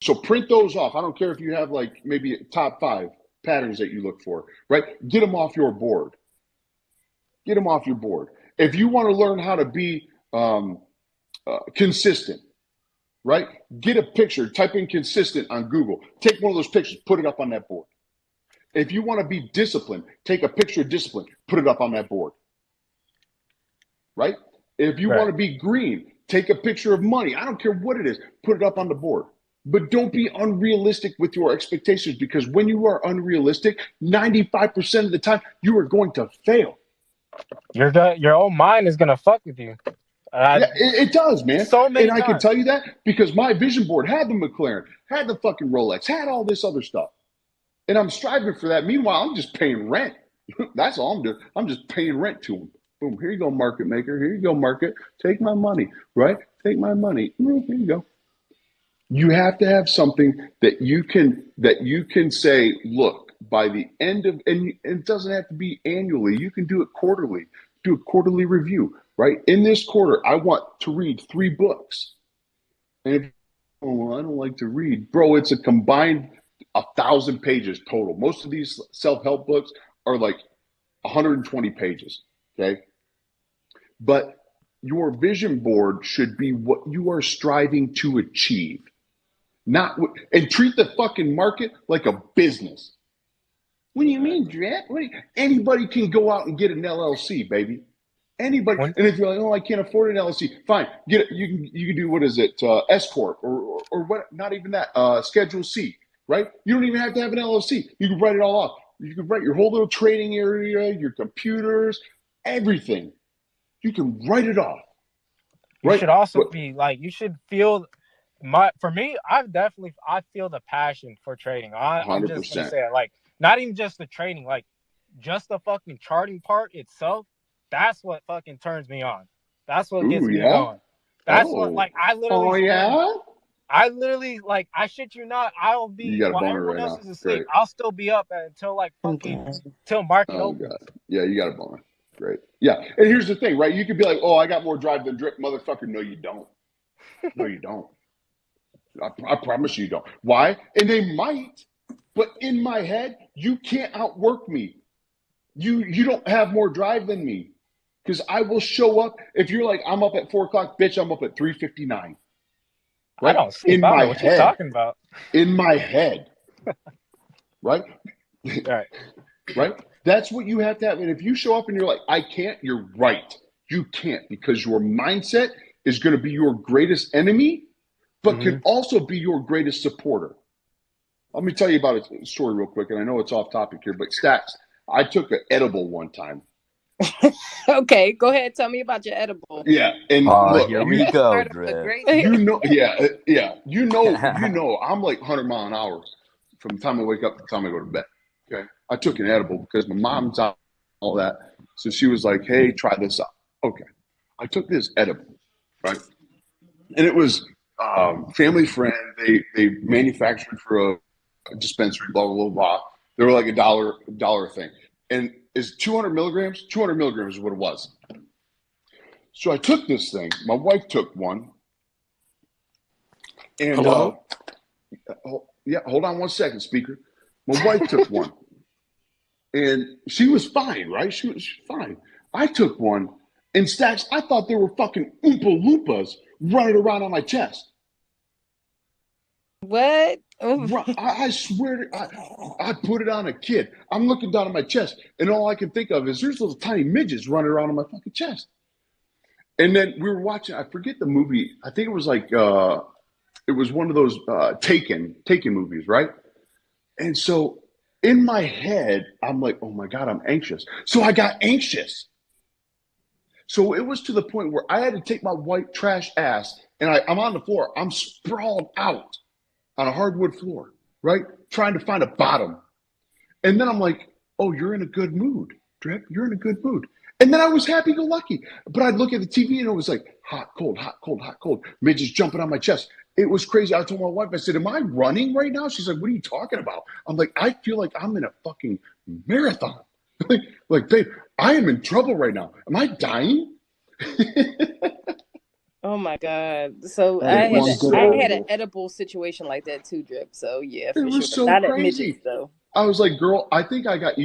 So print those off. I don't care if you have like maybe top 5 patterns that you look for, right? Get them off your board. Get them off your board. If you want to learn how to be consistent, right? Get a picture, type in consistent on Google. Take one of those pictures, put it up on that board. If you want to be disciplined, take a picture of discipline, put it up on that board, right? If you want to be green, take a picture of money. I don't care what it is, put it up on the board. But don't be unrealistic with your expectations, because when you are unrealistic, 95% of the time, you are going to fail. Your own mind is going to fuck with you. Yeah, it does, man. So many and I times. can tell you that because my vision board had the McLaren, had the fucking Rolex, had all this other stuff. And I'm striving for that. Meanwhile, I'm just paying rent. That's all I'm doing. I'm just paying rent to them. Boom, here you go, market maker. Here you go, market. Take my money, right? Take my money. Here you go. You have to have something that you can say, look, by the end of, and it doesn't have to be annually. You can do it quarterly. Do a quarterly review, right? In this quarter, I want to read 3 books. And if I don't like to read, bro, it's a combined 1,000 pages total. Most of these self-help books are like 120 pages, okay? But your vision board should be what you are striving to achieve. And treat the fucking market like a business. What do you mean, Drip? Anybody can go out and get an LLC, baby. Anybody. And if you're like, oh, I can't afford an LLC, fine. Get it. You can do, what is it? S corp or what? Not even that. Schedule C, right? You don't even have to have an LLC. You can write it all off. You can write your whole little trading area, your computers, everything. You can write it off. Right? You should also be like, you should feel. For me, I feel the passion for trading. I'm just gonna say it, like, not even just the trading, like just the fucking charting part itself. That's what fucking turns me on. That's what gets me going. That's what, like, I literally, like, I shit you not, I'll be while everyone else is asleep. Great. I'll still be up until like fucking till market opens. God. Yeah, you got a boner. Great. Yeah, and here's the thing, right? You could be like, oh, I got more drive than Drip, motherfucker. No, you don't. No, you don't. I promise you don't. Why? And they might, but in my head, you can't outwork me. You don't have more drive than me, because I will show up. If you're like, I'm up at 4 o'clock, bitch, I'm up at 3:59. Right? I don't see in my what head, you're talking about. In my head, right? Right. Right. That's what you have to have. And if you show up and you're like, I can't, you're right. You can't, because your mindset is going to be your greatest enemy, but can also be your greatest supporter. Let me tell you about a story real quick, and I know it's off topic here, but Stacks, I took an edible one time. Okay, go ahead. Tell me about your edible. Yeah, and look, here we go, you know, yeah, you know, I'm like 100 mile an hour from the time I wake up to the time I go to bed. Okay, I took an edible because my mom's out, all that, so she was like, "Hey, try this out." Okay, I took this edible, right, and it was family friend. They manufactured for a dispensary, blah blah blah blah. They were like a dollar thing, and is 200 milligrams. 200 milligrams is what it was. So I took this thing. My wife took one, and yeah, hold on one second, speaker. My wife took one, and she was fine, right? She was fine. I took one, and Stacks, I thought there were fucking Oompa Loompas running around on my chest. What? I swear, I put it on a kid. I'm looking down at my chest, and all I can think of is there's little tiny midgets running around on my fucking chest. And then we were watching, I forget the movie. I think it was like, it was one of those Taken movies, right? And so in my head, I'm like, oh my God, I'm anxious. So I got anxious. So it was to the point where I had to take my white trash ass, and I'm on the floor. I'm sprawled out on a hardwood floor, right? Trying to find a bottom. And then I'm like, oh, you're in a good mood, Drip. You're in a good mood. And then I was happy-go-lucky. But I'd look at the TV, and it was like hot, cold, hot, cold, hot, cold. Midgets jumping on my chest. It was crazy. I told my wife, I said, am I running right now? She's like, what are you talking about? I'm like, I feel like I'm in a fucking marathon. like, babe, I am in trouble right now. Am I dying? Oh my God. So And it was I had an edible situation like that too, Drip. So yeah, for it sure. was so Not at crazy. midgets though. I was like, girl, I think I got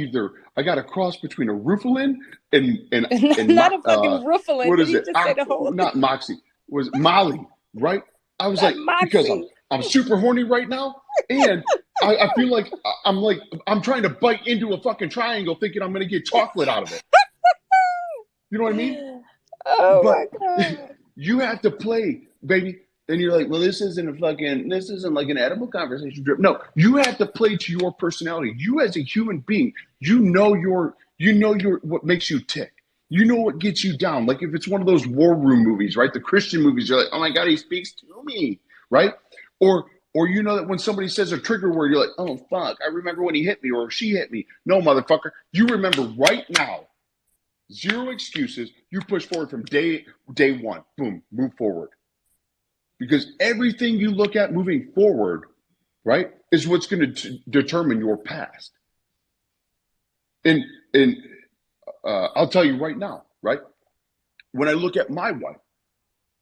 a cross between a Rufalin and not a fucking Rufalin. what Did is you it? just say the whole Not Moxie. Was Molly, right? I was not like, Moxie. because I'm super horny right now, and I feel like I'm trying to bite into a fucking triangle, thinking I'm gonna get chocolate out of it. You know what I mean? Oh but my God. You have to play, baby. And you're like, well, this isn't like an edible conversation, Drip. No, you have to play to your personality. You as a human being, you know what makes you tick. You know what gets you down. Like if it's one of those war room movies, right? The Christian movies, you're like, oh my God, he speaks to me, right? Or you know that when somebody says a trigger word, you're like, oh fuck, I remember when he hit me or she hit me. No, motherfucker, you remember right now. Zero excuses. You push forward from day one. Boom, move forward. Because everything you look at moving forward, right, is what's going to determine your past. And I'll tell you right now, right? When I look at my wife,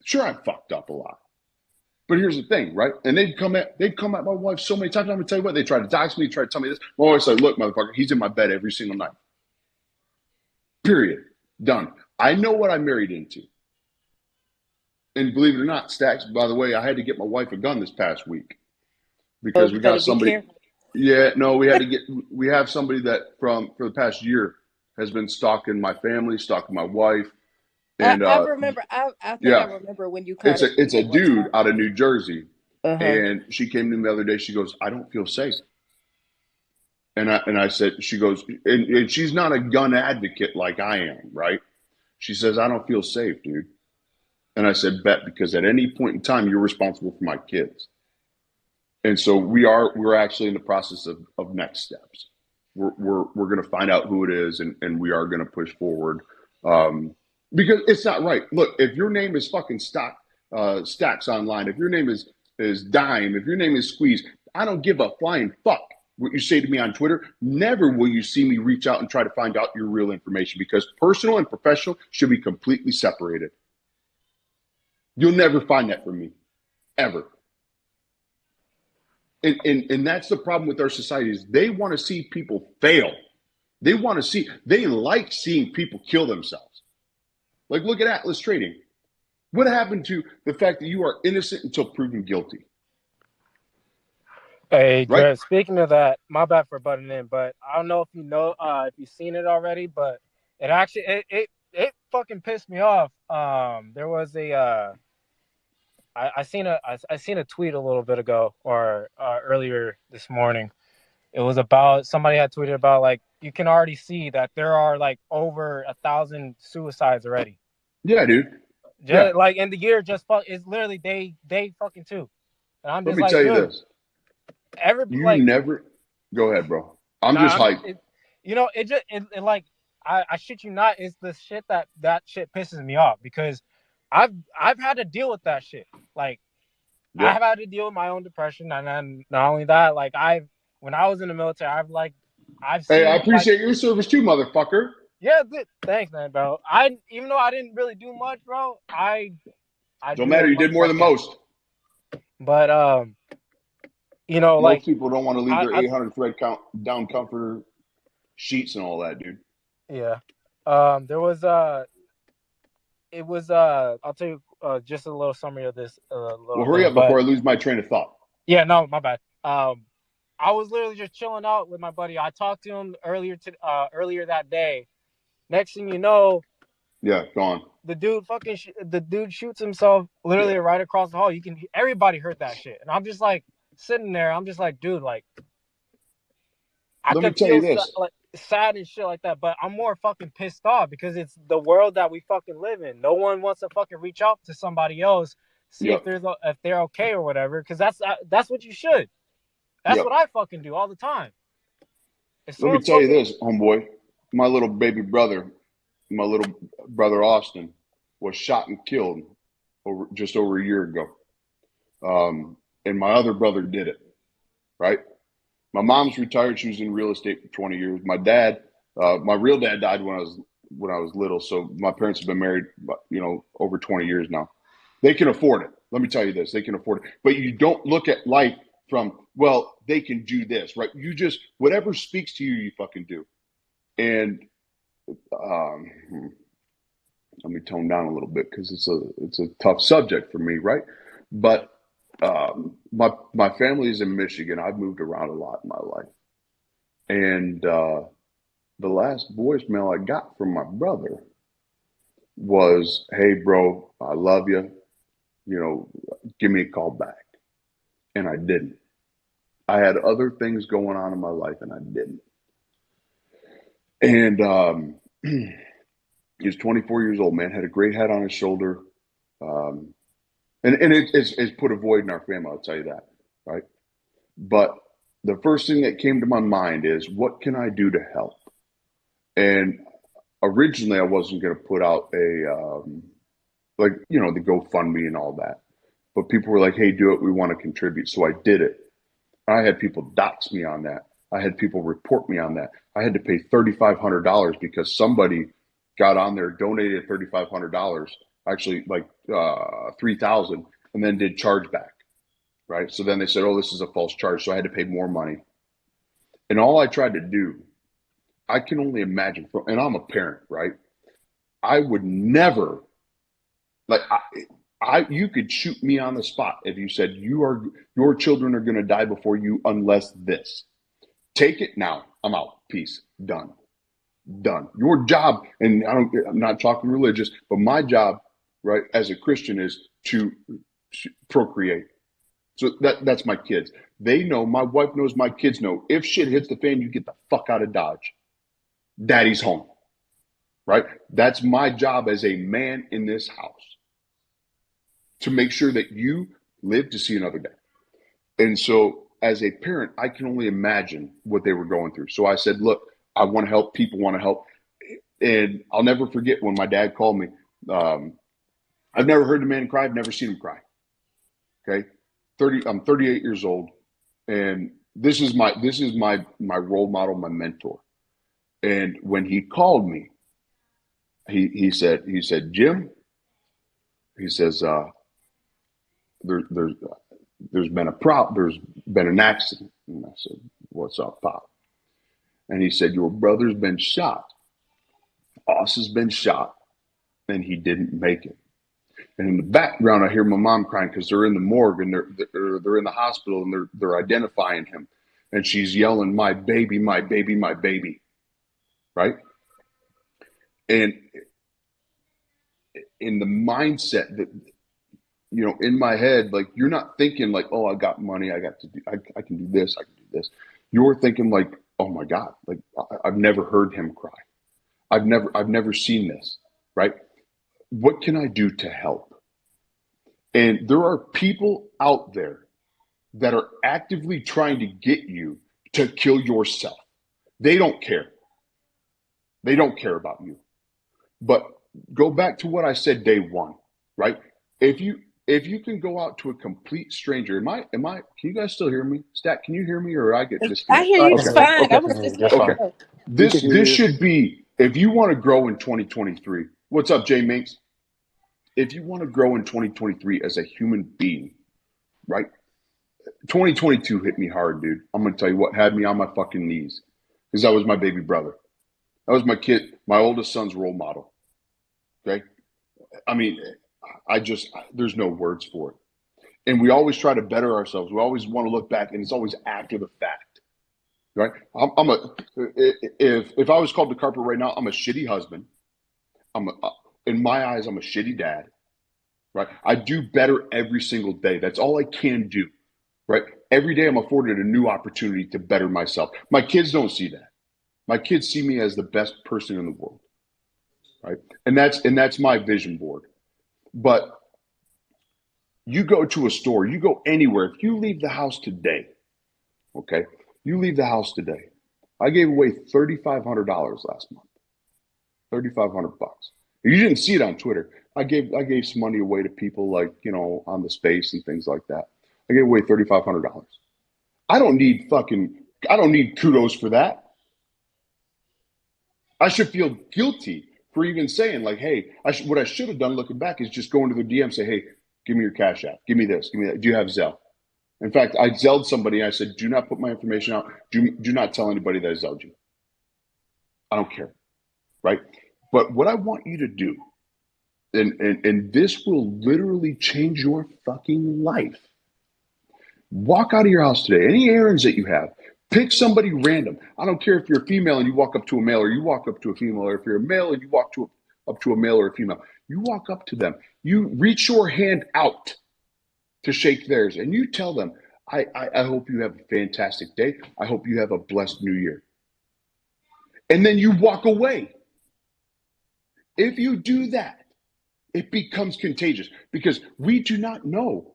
sure, I fucked up a lot. But here's the thing, right? And they'd come at my wife so many times. I'm gonna tell you what, they try to dox me, try to tell me this. My wife said, look, motherfucker, he's in my bed every single night. Period. Done. I know what I married into. And believe it or not, Stacks, by the way, I had to get my wife a gun this past week because we got somebody. Yeah, no, we have somebody that for the past year has been stalking my family, stalking my wife. And I remember. I think I remember when you. It's a dude out of New Jersey, and she came to me the other day. She goes, "I don't feel safe." And I said, she goes, and she's not a gun advocate like I am, right? She says, "I don't feel safe, dude." And I said, bet, because at any point in time, you're responsible for my kids. And so we're actually in the process of next steps. We're going to find out who it is, and we are going to push forward. Because it's not right. Look, if your name is fucking Stacks online, if your name is Dime, if your name is Squeeze, I don't give a flying fuck what you say to me on Twitter. Never will you see me reach out and try to find out your real information, because personal and professional should be completely separated. You'll never find that from me, ever. And that's the problem with our society, is they want to see people fail. They like seeing people kill themselves. Like, look at Atlas Trading. What happened to the fact that you are innocent until proven guilty? Hey, right? Speaking of that, my bad for butting in, but I don't know if if you've seen it already, but it actually it fucking pissed me off. There was I seen a tweet a little bit ago or earlier this morning. It was about, somebody had tweeted about, like, you can already see that there are like over 1,000 suicides already. Yeah, dude. Like in the year, it's literally day fucking two. And I'm just Let me tell you this. Go ahead, bro. I'm just hyped. I shit you not, it's the shit that shit pisses me off, because I've had to deal with that shit. Like, yeah. I've had to deal with my own depression, and then not only that, like when I was in the military, I've seen. Hey, I appreciate your service too, motherfucker. Yeah, thanks, man, bro. Even though I didn't really do much, bro, I don't matter. You did more than most. But most people don't want to leave their 800 thread count down comforter sheets and all that, dude. Yeah. There was it was I'll tell you just a little summary of this. Well, hurry up before I lose my train of thought. Yeah, no, my bad. I was literally just chilling out with my buddy. I talked to him earlier that day. Next thing you know, yeah, gone. The dude shoots himself literally right across the hall. Everybody heard that shit, and I'm just like sitting there. I'm just like, dude, like, let me tell you this. Sad and shit like that, but I'm more fucking pissed off because it's the world that we fucking live in. No one wants to fucking reach out to somebody else, see if they're okay or whatever, because that's what you should. That's what I fucking do all the time. Let me tell you this, homeboy. My little baby brother, my little brother Austin, was shot and killed just over a year ago. And my other brother did it, right? My mom's retired. She was in real estate for 20 years. My dad, my real dad died when I was little. So my parents have been married, over 20 years now. They can afford it. Let me tell you this. They can afford it. But you don't look at life from, well, they can do this, right? You just, whatever speaks to you, you fucking do. And let me tone down a little bit because it's a tough subject for me, right? But my family is in Michigan. I've moved around a lot in my life. And the last voicemail I got from my brother was, hey, bro, I love you. You know, give me a call back. And I didn't. I had other things going on in my life and I didn't. And he was 24 years old, man, had a great head on his shoulder. And it's put a void in our family, I'll tell you that, right? But the first thing that came to my mind is, what can I do to help? And originally I wasn't going to put out a, the GoFundMe and all that. But people were like, hey, do it. We want to contribute. So I did it. I had people dox me on that. I had people report me on that. I had to pay $3,500 because somebody got on there, donated $3,500, actually like $3,000, and then did chargeback, right? So then they said, oh, this is a false charge. So I had to pay more money. And all I tried to do, I can only imagine, and I'm a parent, right? I would never, you could shoot me on the spot if you said your children are going to die before you unless this. Take it now. I'm out. Peace. Done. Your job, and I'm not talking religious, but my job, right, as a Christian is to procreate. So that's my kids. They know, my wife knows, my kids know, if shit hits the fan, you get the fuck out of Dodge. Daddy's home, right? That's my job as a man in this house, to make sure that you live to see another day. And so as a parent, I can only imagine what they were going through. So I said, look, I want to help. People want to help. And I'll never forget when my dad called me. I've never heard the man cry. I've never seen him cry. Okay. I'm 38 years old. And this is my role model, my mentor. And when he called me, he said, Jim, he says, there's been an accident. And I said, what's up, Pop? And he said, your brother's been shot. Oss has been shot, and he didn't make it. And in the background, I hear my mom crying because they're in the morgue and they're in the hospital and they're identifying him. And she's yelling, my baby, my baby, my baby. Right? And in the mindset that, in my head, like, you're not thinking like, oh, I got money, I can do this, I can do this. You're thinking like, oh my God, like I've never heard him cry. I've never seen this, right? What can I do to help? And there are people out there that are actively trying to get you to kill yourself. They don't care. They don't care about you. But go back to what I said day one, right? If you can go out to a complete stranger, can you guys still hear me? Stat, can you hear me, or I get disconnected? I hear you. It's fine. Okay. I was just okay. This should be, if you want to grow in 2023. What's up, Jay Minks? If you want to grow in 2023 as a human being, right? 2022 hit me hard, dude. I'm going to tell you what had me on my fucking knees, because that was my baby brother. That was my kid, my oldest son's role model. Okay. I mean, there's no words for it. And we always try to better ourselves. We always want to look back, and it's always after the fact, right? If I was called to carpet right now, I'm a shitty husband. In my eyes, I'm a shitty dad, right? I do better every single day. That's all I can do, right? Every day I'm afforded a new opportunity to better myself. My kids don't see that. My kids see me as the best person in the world, right? And that's my vision board. But you go to a store, you go anywhere. If you leave the house today, okay, you leave the house today. I gave away $3,500 last month. $3,500 bucks. You didn't see it on Twitter. I gave some money away to people, like, on the space and things like that. I gave away $3,500. I don't need kudos for that. I should feel guilty for even saying, like, hey, what I should have done looking back is just go into the DM and say, hey, Give me your Cash App. Give me this. Give me that. Do you have Zelle? In fact, I Zelled somebody. I said, do not put my information out. Do not tell anybody that I Zelled you. I don't care. Right? But what I want you to do, and this will literally change your fucking life. Walk out of your house today. Any errands that you have, pick somebody random. I don't care if you're a female and you walk up to a male, or you walk up to a female, or if you're a male and you walk up to a male or a female. You walk up to them. You reach your hand out to shake theirs, and you tell them, I hope you have a fantastic day. I hope you have a blessed new year. And then you walk away. If you do that, it becomes contagious, because we do not know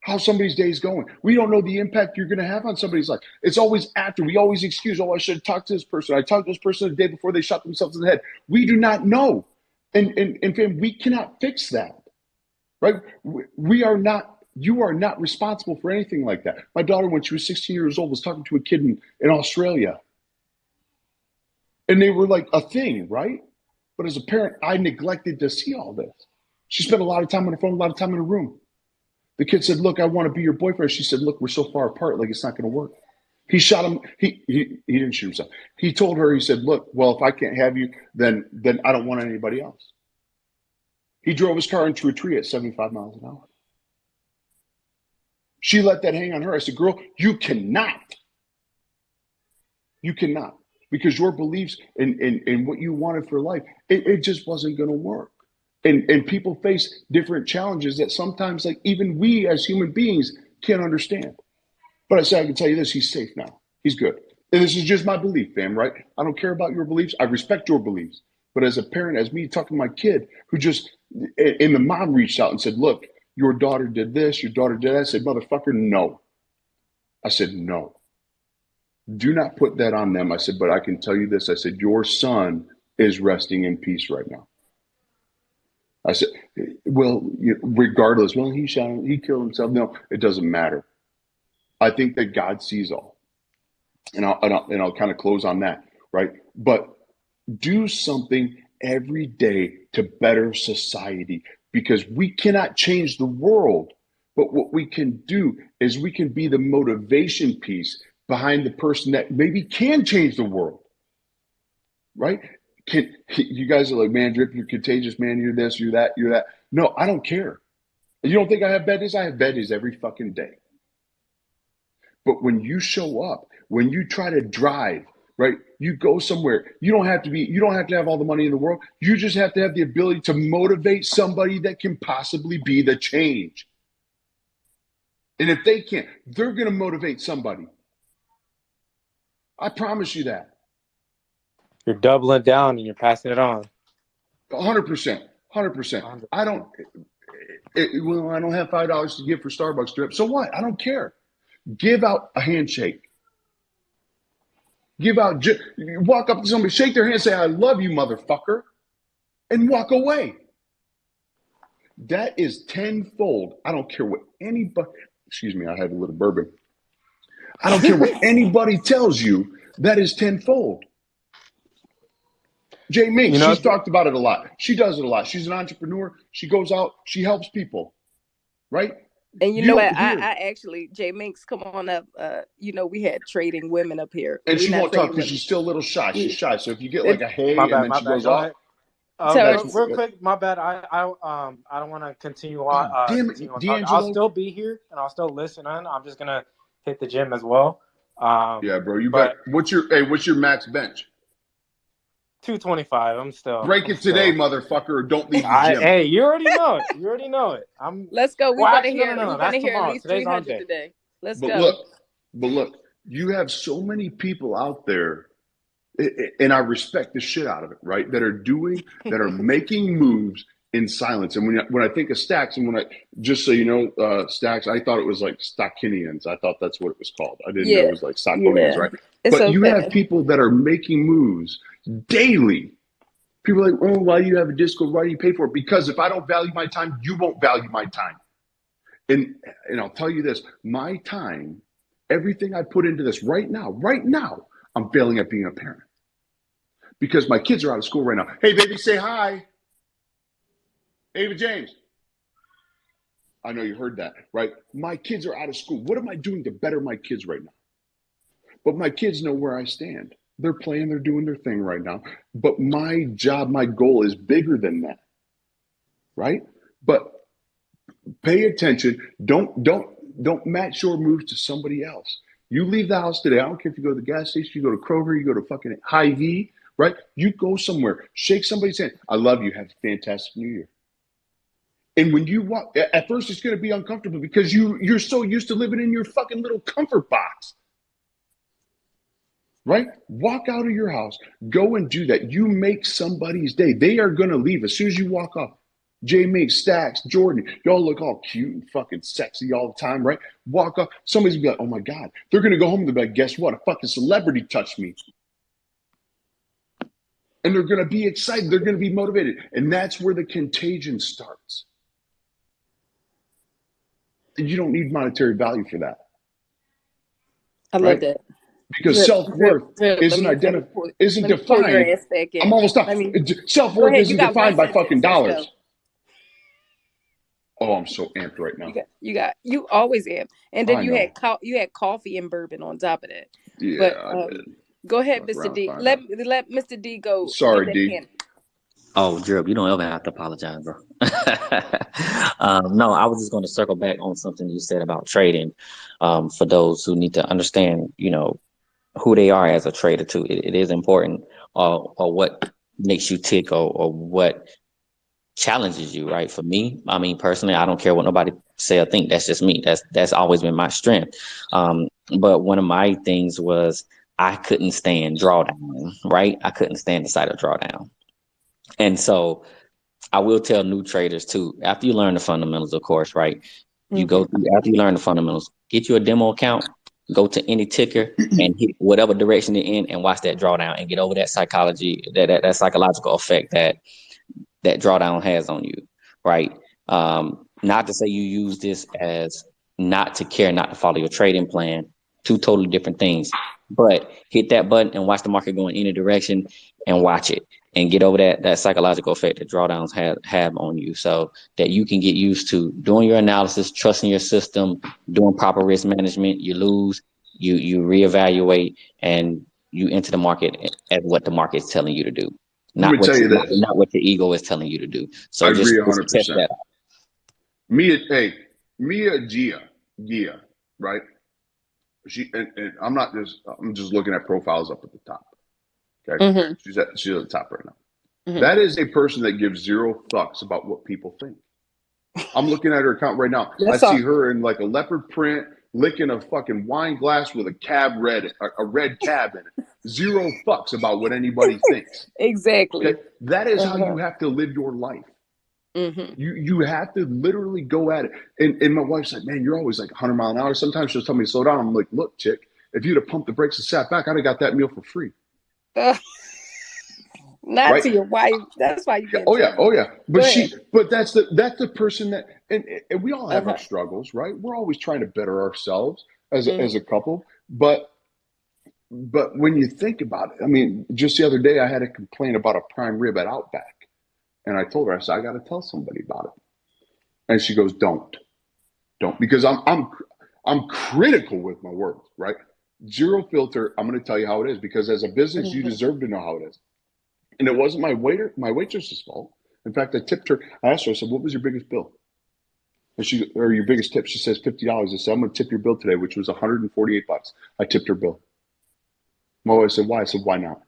how somebody's day is going. We don't know the impact you're going to have on somebody's life. It's always after. We always excuse, I should have talked to this person. I talked to this person the day before they shot themselves in the head. We do not know. And fam, we cannot fix that, right? You are not responsible for anything like that. My daughter, when she was 16 years old, was talking to a kid in Australia. And they were like a thing, right? But as a parent, I neglected to see all this. She spent a lot of time on the phone, a lot of time in a room. The kid said, look, I want to be your boyfriend. She said, look, we're so far apart, like it's not going to work. He shot him. He didn't shoot himself. He told her, he said, look, well, if I can't have you, then I don't want anybody else. He drove his car into a tree at 75 miles an hour. She let that hang on her. I said, girl, you cannot. You cannot. Because your beliefs and what you wanted for life, it just wasn't going to work. And people face different challenges that sometimes, like, even we as human beings can't understand. But I said, I can tell you this, he's safe now. He's good. And this is just my belief, fam, right? I don't care about your beliefs. I respect your beliefs. But as a parent, as me talking to my kid who just, and the mom reached out and said, look, your daughter did this, your daughter did that. I said, motherfucker, no. I said, no. Do not put that on them. I said, but I can tell you this. I said, your son is resting in peace right now. I said, well, regardless, well, he killed himself. No, it doesn't matter. I think that God sees all. And I'll kind of close on that, right? But do something every day to better society, because we cannot change the world. But what we can do is we can be the motivation piece behind the person that maybe can change the world, right? You guys are like, man, Drip, you're contagious, man. You're this, you're that, you're that. No, I don't care. You don't think I have bad days? I have bad days every fucking day. But when you show up, when you try to drive, right, you go somewhere, you don't have to have all the money in the world. You just have to have the ability to motivate somebody that can possibly be the change. And if they can't, they're going to motivate somebody. I promise you that. You're doubling down and you're passing it on. 100%. 100%. I don't have $5 to give for Starbucks, Drip. So what? I don't care. Give out a handshake. Walk up to somebody, shake their hand, say, I love you, motherfucker, and walk away. That is tenfold. I don't care what anybody, excuse me, I had a little bourbon. I don't care what anybody tells you, that is tenfold. Jay Mink, she's talked about it a lot. She does it a lot. She's an entrepreneur. She goes out, she helps people, right? And you know what? I actually, Jay Minks, come on up. We had trading women up here. And she won't talk because she's still a little shy. She's shy. So if you get like a hey, and then she goes off. Real quick, my bad. I don't want to continue on. Damn it, D'Angelo. I'll still be here and I'll still listen in. I'm just gonna hit the gym as well. Yeah, bro. You bet. What's your max bench? 225. I'm still break it today, motherfucker, or don't leave the gym. Hey, you already know it. Let's go. We want to hear. We want to hear at least 300 today. Let's go. Look, you have so many people out there, and I respect the shit out of it, right? That are making moves in silence. And when I think of Stacks, and just so you know, Stacks, I thought it was like Stockians. I thought that's what it was called. I didn't know it was like Stockonians, right? But you have people that are making moves daily. People are like, oh, why do you have a Discord? Why do you pay for it? Because if I don't value my time, you won't value my time. And I'll tell you this, my time, everything I put into this right now, I'm failing at being a parent. Because my kids are out of school right now. Hey, baby, say hi. Ava James. I know you heard that, right? My kids are out of school. What am I doing to better my kids right now? But my kids know where I stand. They're playing, they're doing their thing right now. But my job, my goal is bigger than that, right? But pay attention. Don't match your moves to somebody else. You leave the house today. I don't care if you go to the gas station, you go to Kroger, you go to fucking Hy-Vee, right? You go somewhere, shake somebody's hand. I love you. Have a fantastic New Year. And when you walk, at first it's going to be uncomfortable because you're so used to living in your fucking little comfort box. Right? Walk out of your house. Go and do that. You make somebody's day. They are going to leave as soon as you walk up. J Mink, Stacks, Jordan, y'all look all cute and fucking sexy all the time, right? Walk up. Somebody's going to be like, oh my God. They're going to go home and be like, guess what? A fucking celebrity touched me. And they're going to be excited. They're going to be motivated. And that's where the contagion starts. And you don't need monetary value for that. I love that. Because self-worth isn't defined. I'm almost done. Self-worth isn't defined by fucking dollars. Oh, I'm so amped right now. You always am. And then you had coffee and bourbon on top of that. Yeah, but go ahead, Mr. D. Let Mr. D go. Sorry, D. Oh, Gerald, you don't ever have to apologize, bro. No, I was just going to circle back on something you said about trading. For those who need to understand, who they are as a trader too. It is important, or what makes you tick, or what challenges you, right? For me, I mean, personally, I don't care what nobody say or think. That's just me. That's always been my strength. But one of my things was I couldn't stand drawdown, right? I couldn't stand the sight of drawdown. And so I will tell new traders too, after you learn the fundamentals, of course, right? You go through, after you learn the fundamentals, get you a demo account, go to any ticker and hit whatever direction they're in and watch that drawdown and get over that psychology, that psychological effect that drawdown has on you, right? Not to say you use this as not to care, not to follow your trading plan, two totally different things, but hit that button and watch the market go in any direction and watch it and get over that psychological effect that drawdowns have on you, so that you can get used to doing your analysis, trusting your system, doing proper risk management. You lose, you reevaluate, and you enter the market at what the market is telling you to do. Not what your ego is telling you to do. So I agree 100%. Mia Gia, right? I'm just looking at profiles up at the top. Okay. Mm-hmm. She's at the top right now. Mm-hmm. That is a person that gives zero fucks about what people think. I'm looking at her account right now. I see her in like a leopard print, licking a fucking wine glass with a red cab in it. Zero fucks about what anybody thinks. Exactly. Okay? That is how you have to live your life. Mm-hmm. You have to literally go at it. And my wife's like, man, you're always like 100 miles an hour. Sometimes she'll tell me to slow down. I'm like, look, chick, if you'd have pumped the brakes and sat back, I'd have got that meal for free. Not right? To your wife. That's why you get Oh yeah. But that's the person that, and we all have our struggles, right? We're always trying to better ourselves as a couple. But when you think about it, I mean, just the other day I had a complaint about a prime rib at Outback. And I told her, I said, I got to tell somebody about it. And she goes, don't, because I'm critical with my words, right? Zero filter. I'm going to tell you how it is, because as a business, you deserve to know how it is. And it wasn't my waitress's fault. In fact, I tipped her. I asked her, I said, what was your biggest bill? And or your biggest tip? She says $50. I said, I'm going to tip your bill today, which was $148. I tipped her bill. My wife said, why? I said, why not?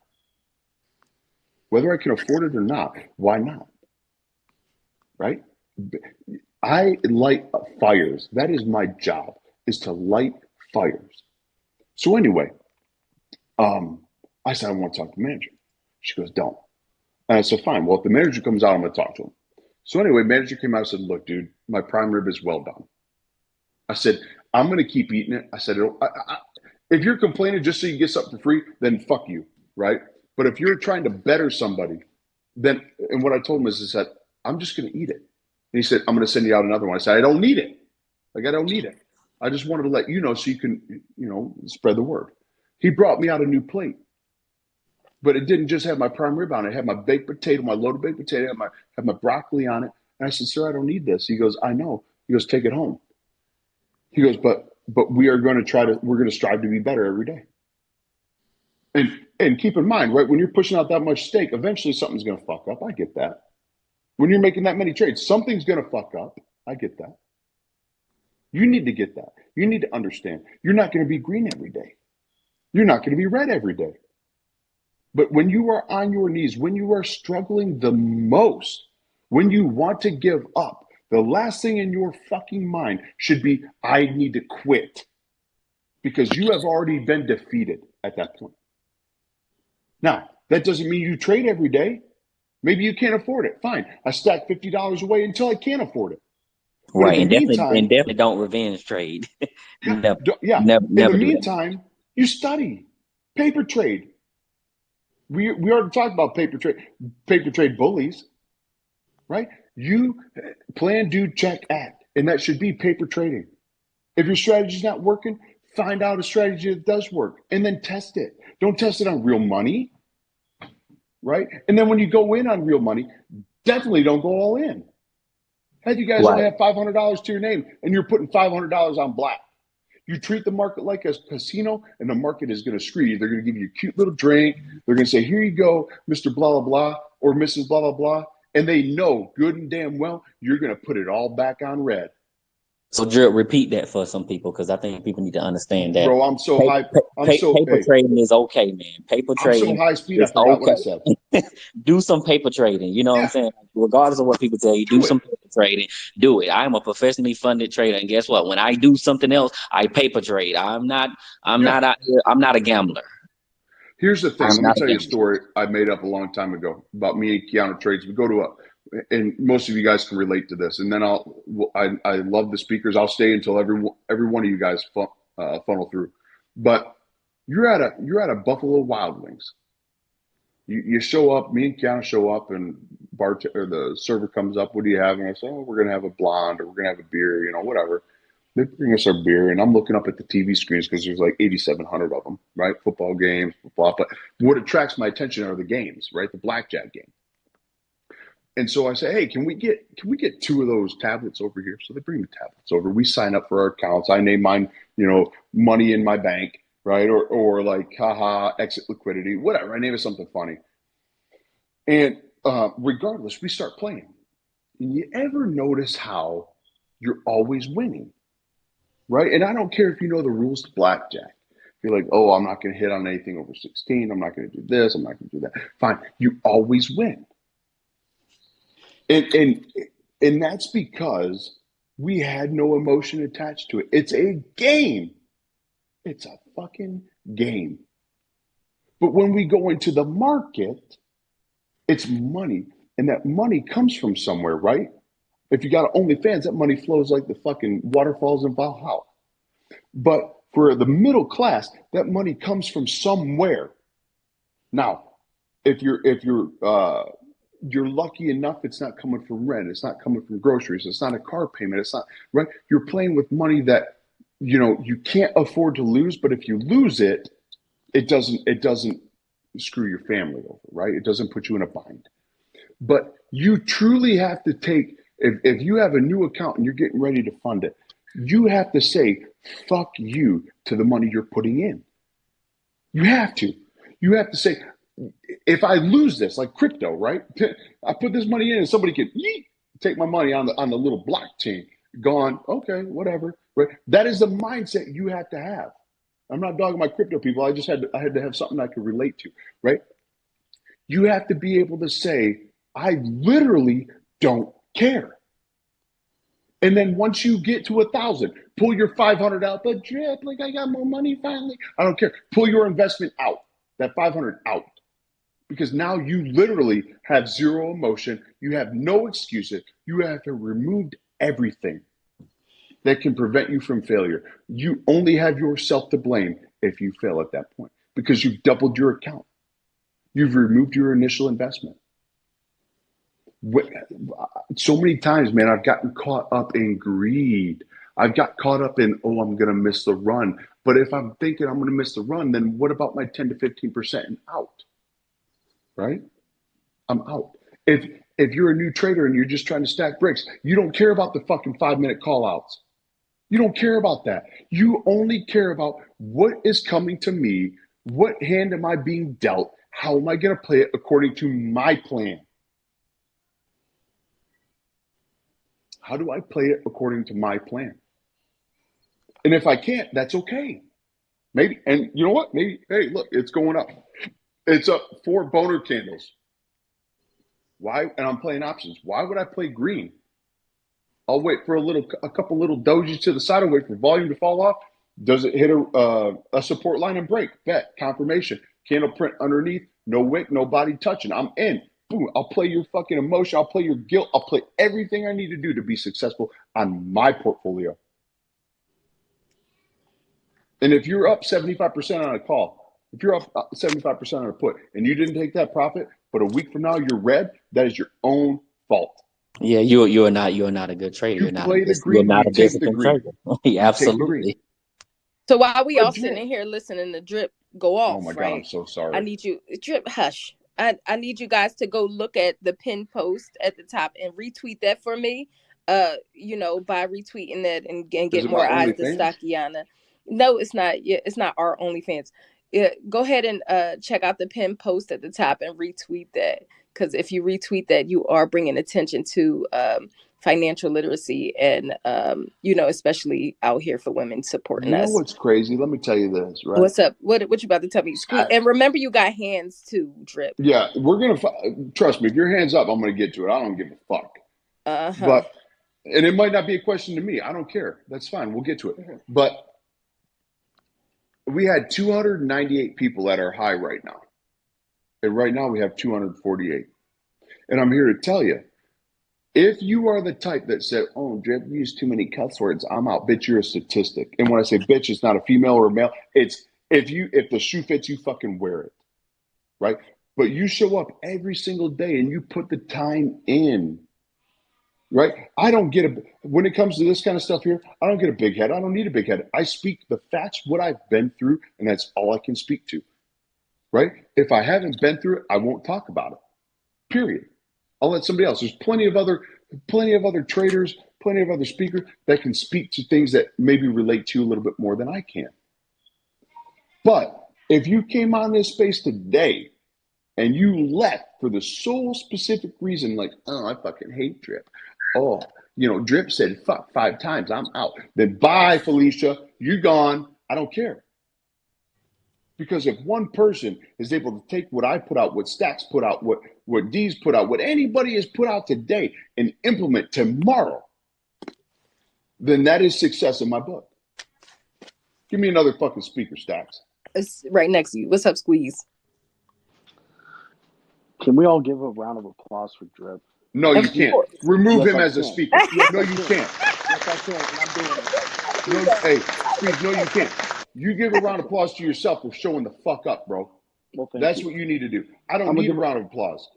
Whether I can afford it or not, why not? Right? I light fires. That is my job, is to light fires. So anyway, I said, I want to talk to the manager. She goes, don't. And I said, fine. Well, if the manager comes out, I'm going to talk to him. So anyway, manager came out and said, look, dude, my prime rib is well done. I said, I'm going to keep eating it. I said, if you're complaining just so you get something for free, then fuck you, right? But if you're trying to better somebody, then, and what I told him is that I'm just going to eat it. And he said, I'm going to send you out another one. I said, I don't need it. Like, I don't need it. I just wanted to let you know so you can, spread the word. He brought me out a new plate. But it didn't just have my prime rib on it. It had my baked potato, my loaded baked potato, had my broccoli on it. And I said, sir, I don't need this. He goes, I know. He goes, take it home. He goes, but we're going to strive to be better every day. And keep in mind, right, when you're pushing out that much stake, eventually something's going to fuck up. I get that. When you're making that many trades, something's going to fuck up. I get that. You need to get that. You need to understand. You're not going to be green every day. You're not going to be red every day. But when you are on your knees, when you are struggling the most, when you want to give up, the last thing in your fucking mind should be, I need to quit. Because you have already been defeated at that point. Now, that doesn't mean you trade every day. Maybe you can't afford it. Fine. I stack $50 away until I can't afford it. Right. And definitely don't revenge trade. Never. In the meantime, you study. Paper trade. We already talked about paper trade bullies, right? You plan, do, check, act. And that should be paper trading. If your strategy's not working, find out a strategy that does work and then test it. Don't test it on real money, right? And then when you go in on real money, definitely don't go all in. Had you guys only have $500 to your name and you're putting $500 on black. You treat the market like a casino and the market is going to screw you. They're going to give you a cute little drink. They're going to say, here you go, Mr. Blah, blah, blah, or Mrs. Blah, blah, blah. And they know good and damn well you're going to put it all back on red. So, Drew, repeat that for some people because I think people need to understand that. Bro, I'm so high. Paper trading is okay, man. Paper trading. I'm so high speed. I forgot what I said. Do some paper trading. You know what I'm saying? Regardless of what people tell you, do some paper trading. Do it. I'm a professionally funded trader, and guess what? When I do something else, I paper trade. I'm not a gambler. Here's the thing. Let me tell you a story I made up a long time ago about me and Keanu Trades. We go to and most of you guys can relate to this. And then I love the speakers. I'll stay until every one of you guys funnel through. But you're at a Buffalo Wild Wings. You show up. Me and Keanu show up, and the server comes up. What do you have? And I say, we're gonna have a blonde, or we're gonna have a beer. Whatever. They bring us our beer, and I'm looking up at the TV screens because there's like 8,700 of them, right? Football games, blah. But what attracts my attention are the games, right? The blackjack game. And so I say, hey, can we get 2 of those tablets over here? So they bring the tablets over. We sign up for our accounts. I name mine, money in my bank, right? Or like, haha, exit liquidity, whatever. I name it something funny. And regardless, we start playing. And you ever notice how you're always winning, right? And I don't care if you know the rules to blackjack. You're like, oh, I'm not going to hit on anything over 16. I'm not going to do this. I'm not going to do that. Fine. You always win. And that's because we had no emotion attached to it. It's a game. It's a fucking game. But when we go into the market, it's money. And that money comes from somewhere, right? If you got OnlyFans, that money flows like the fucking waterfalls in Valhalla. But for the middle class, that money comes from somewhere. Now, if you're lucky enough, it's not coming from rent. It's not coming from groceries. It's not a car payment. It's not, right? You're playing with money that, you can't afford to lose, but if you lose it, it doesn't screw your family over, right? It doesn't put you in a bind. But you truly have to take, if you have a new account and you're getting ready to fund it, you have to say, fuck you to the money you're putting in. You have to. You have to say, if I lose this, like crypto, right? I put this money in and somebody can take my money on the little blockchain. Gone. Okay, whatever. Right? That is the mindset you have to have. I'm not dogging my crypto people. I had to have something I could relate to, right? You have to be able to say, I literally don't care. And then once you get to 1,000, pull your 500 out, the drip, like I got more money finally. I don't care. Pull your investment out, that 500 out. Because now you literally have zero emotion. You have no excuses. You have to remove everything that can prevent you from failure. You only have yourself to blame if you fail at that point because you've doubled your account. You've removed your initial investment. So many times, man, I've gotten caught up in greed. I've got caught up in, I'm going to miss the run. But if I'm thinking I'm going to miss the run, then what about my 10 to 15% and out? Right? I'm out. If if you're a new trader and you're just trying to stack bricks, you don't care about the fucking 5-minute call outs. You don't care about that. You only care about what is coming to me. What hand am I being dealt? How am I going to play it according to my plan? How do I play it according to my plan? And if I can't, that's okay. Maybe, and you know what? Maybe, hey, look, it's going up. It's up 4 boner candles. Why? And I'm playing options. Why would I play green? I'll wait for a couple little dojis to the side. I'll wait for volume to fall off. Does it hit a support line and break? Bet. Confirmation. Candle print underneath. No wick, no body touching. I'm in. Boom. I'll play your fucking emotion. I'll play your guilt. I'll play everything I need to do to be successful on my portfolio. And if you're up 75% on a call, if you're up 75% on a put, and you didn't take that profit, but a week from now you're red, that is your own fault. Yeah, you're not a good trader. You're not a disciplined trader. Yeah, absolutely. So while we all sitting in here listening to Drip go off, oh my God, I'm so sorry. I need you, Drip, hush. I need you guys to go look at the pinned post at the top and retweet that for me. By retweeting that and get more eyes to Stockiana. No, it's not. Yeah, it's not our OnlyFans. Yeah, go ahead and check out the pinned post at the top and retweet that. Because if you retweet that, you are bringing attention to financial literacy and, especially out here for women supporting us. You know what's crazy? Let me tell you this, right? What's up? What you about to tell me? And remember, you got hands too, Drip. Yeah, we're going to, trust me, if your hand's up, I'm going to get to it. I don't give a fuck. But, and it might not be a question to me. I don't care. That's fine. We'll get to it. But we had 298 people at our high right now. And right now we have 248. And I'm here to tell you, if you are the type that said, oh, Drip, you use too many cuss words, I'm out. Bitch, you're a statistic. And when I say bitch, it's not a female or a male. It's if the shoe fits, you fucking wear it. Right? But you show up every single day and you put the time in. Right? I don't get when it comes to this kind of stuff here, I don't get a big head. I don't need a big head. I speak the facts, what I've been through, and that's all I can speak to. Right? If I haven't been through it, I won't talk about it. Period. I'll let somebody else. There's plenty of other traders, plenty of other speakers that can speak to things that maybe relate to you a little bit more than I can. But if you came on this space today and you left for the sole specific reason, like, oh, I fucking hate Drip. Oh, Drip said fuck 5 times. I'm out. Then bye, Felicia. You're gone. I don't care. Because if one person is able to take what I put out, what Stacks put out, what D's put out, what anybody has put out today and implement tomorrow, then that is success in my book. Give me another fucking speaker, Stacks. It's right next to you. What's up, Squeeze? Can we all give a round of applause for Drip? No, you can't. Remove him as a speaker. No, you can't. Yes, I can. And I'm doing it. No, hey, Squeeze, no, you can't. You give a round of applause to yourself for showing the fuck up, bro. Well, that's what you need to do. I don't need a round of applause.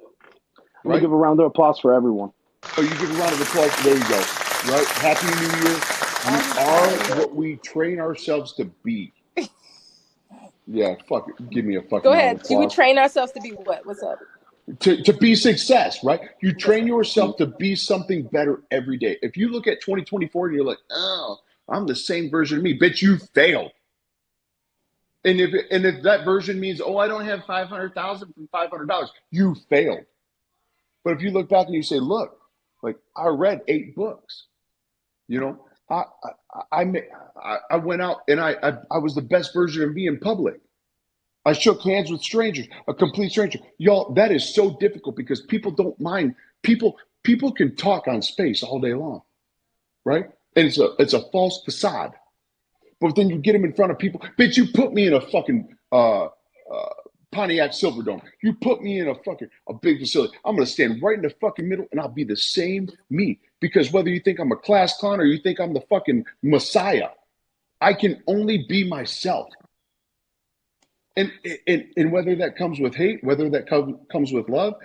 I'm going to give a round of applause for everyone. Oh, you give a round of applause. There you go. Right? Happy New Year. We are what we train ourselves to be. Yeah, fuck it. Give me a fucking Go ahead. Do we train ourselves to be what? What's up? To be success, right? You train yourself to be something better every day. If you look at 2024 and you're like, oh, I'm the same version of me, bitch, you failed. And if that version means, oh, I don't have $500,000 from $500, you failed. But if you look back and you say, look, like I read 8 books, I went out and I was the best version of me in public. I shook hands with strangers, a complete stranger. Y'all, that is so difficult because people don't mind. People can talk on space all day long, right? And it's a false facade. But then you get them in front of people. Bitch, you put me in a fucking Pontiac Silverdome. You put me in a big facility. I'm going to stand right in the fucking middle and I'll be the same me. Because whether you think I'm a class clown or you think I'm the fucking messiah, I can only be myself. And whether that comes with hate, whether that comes with love,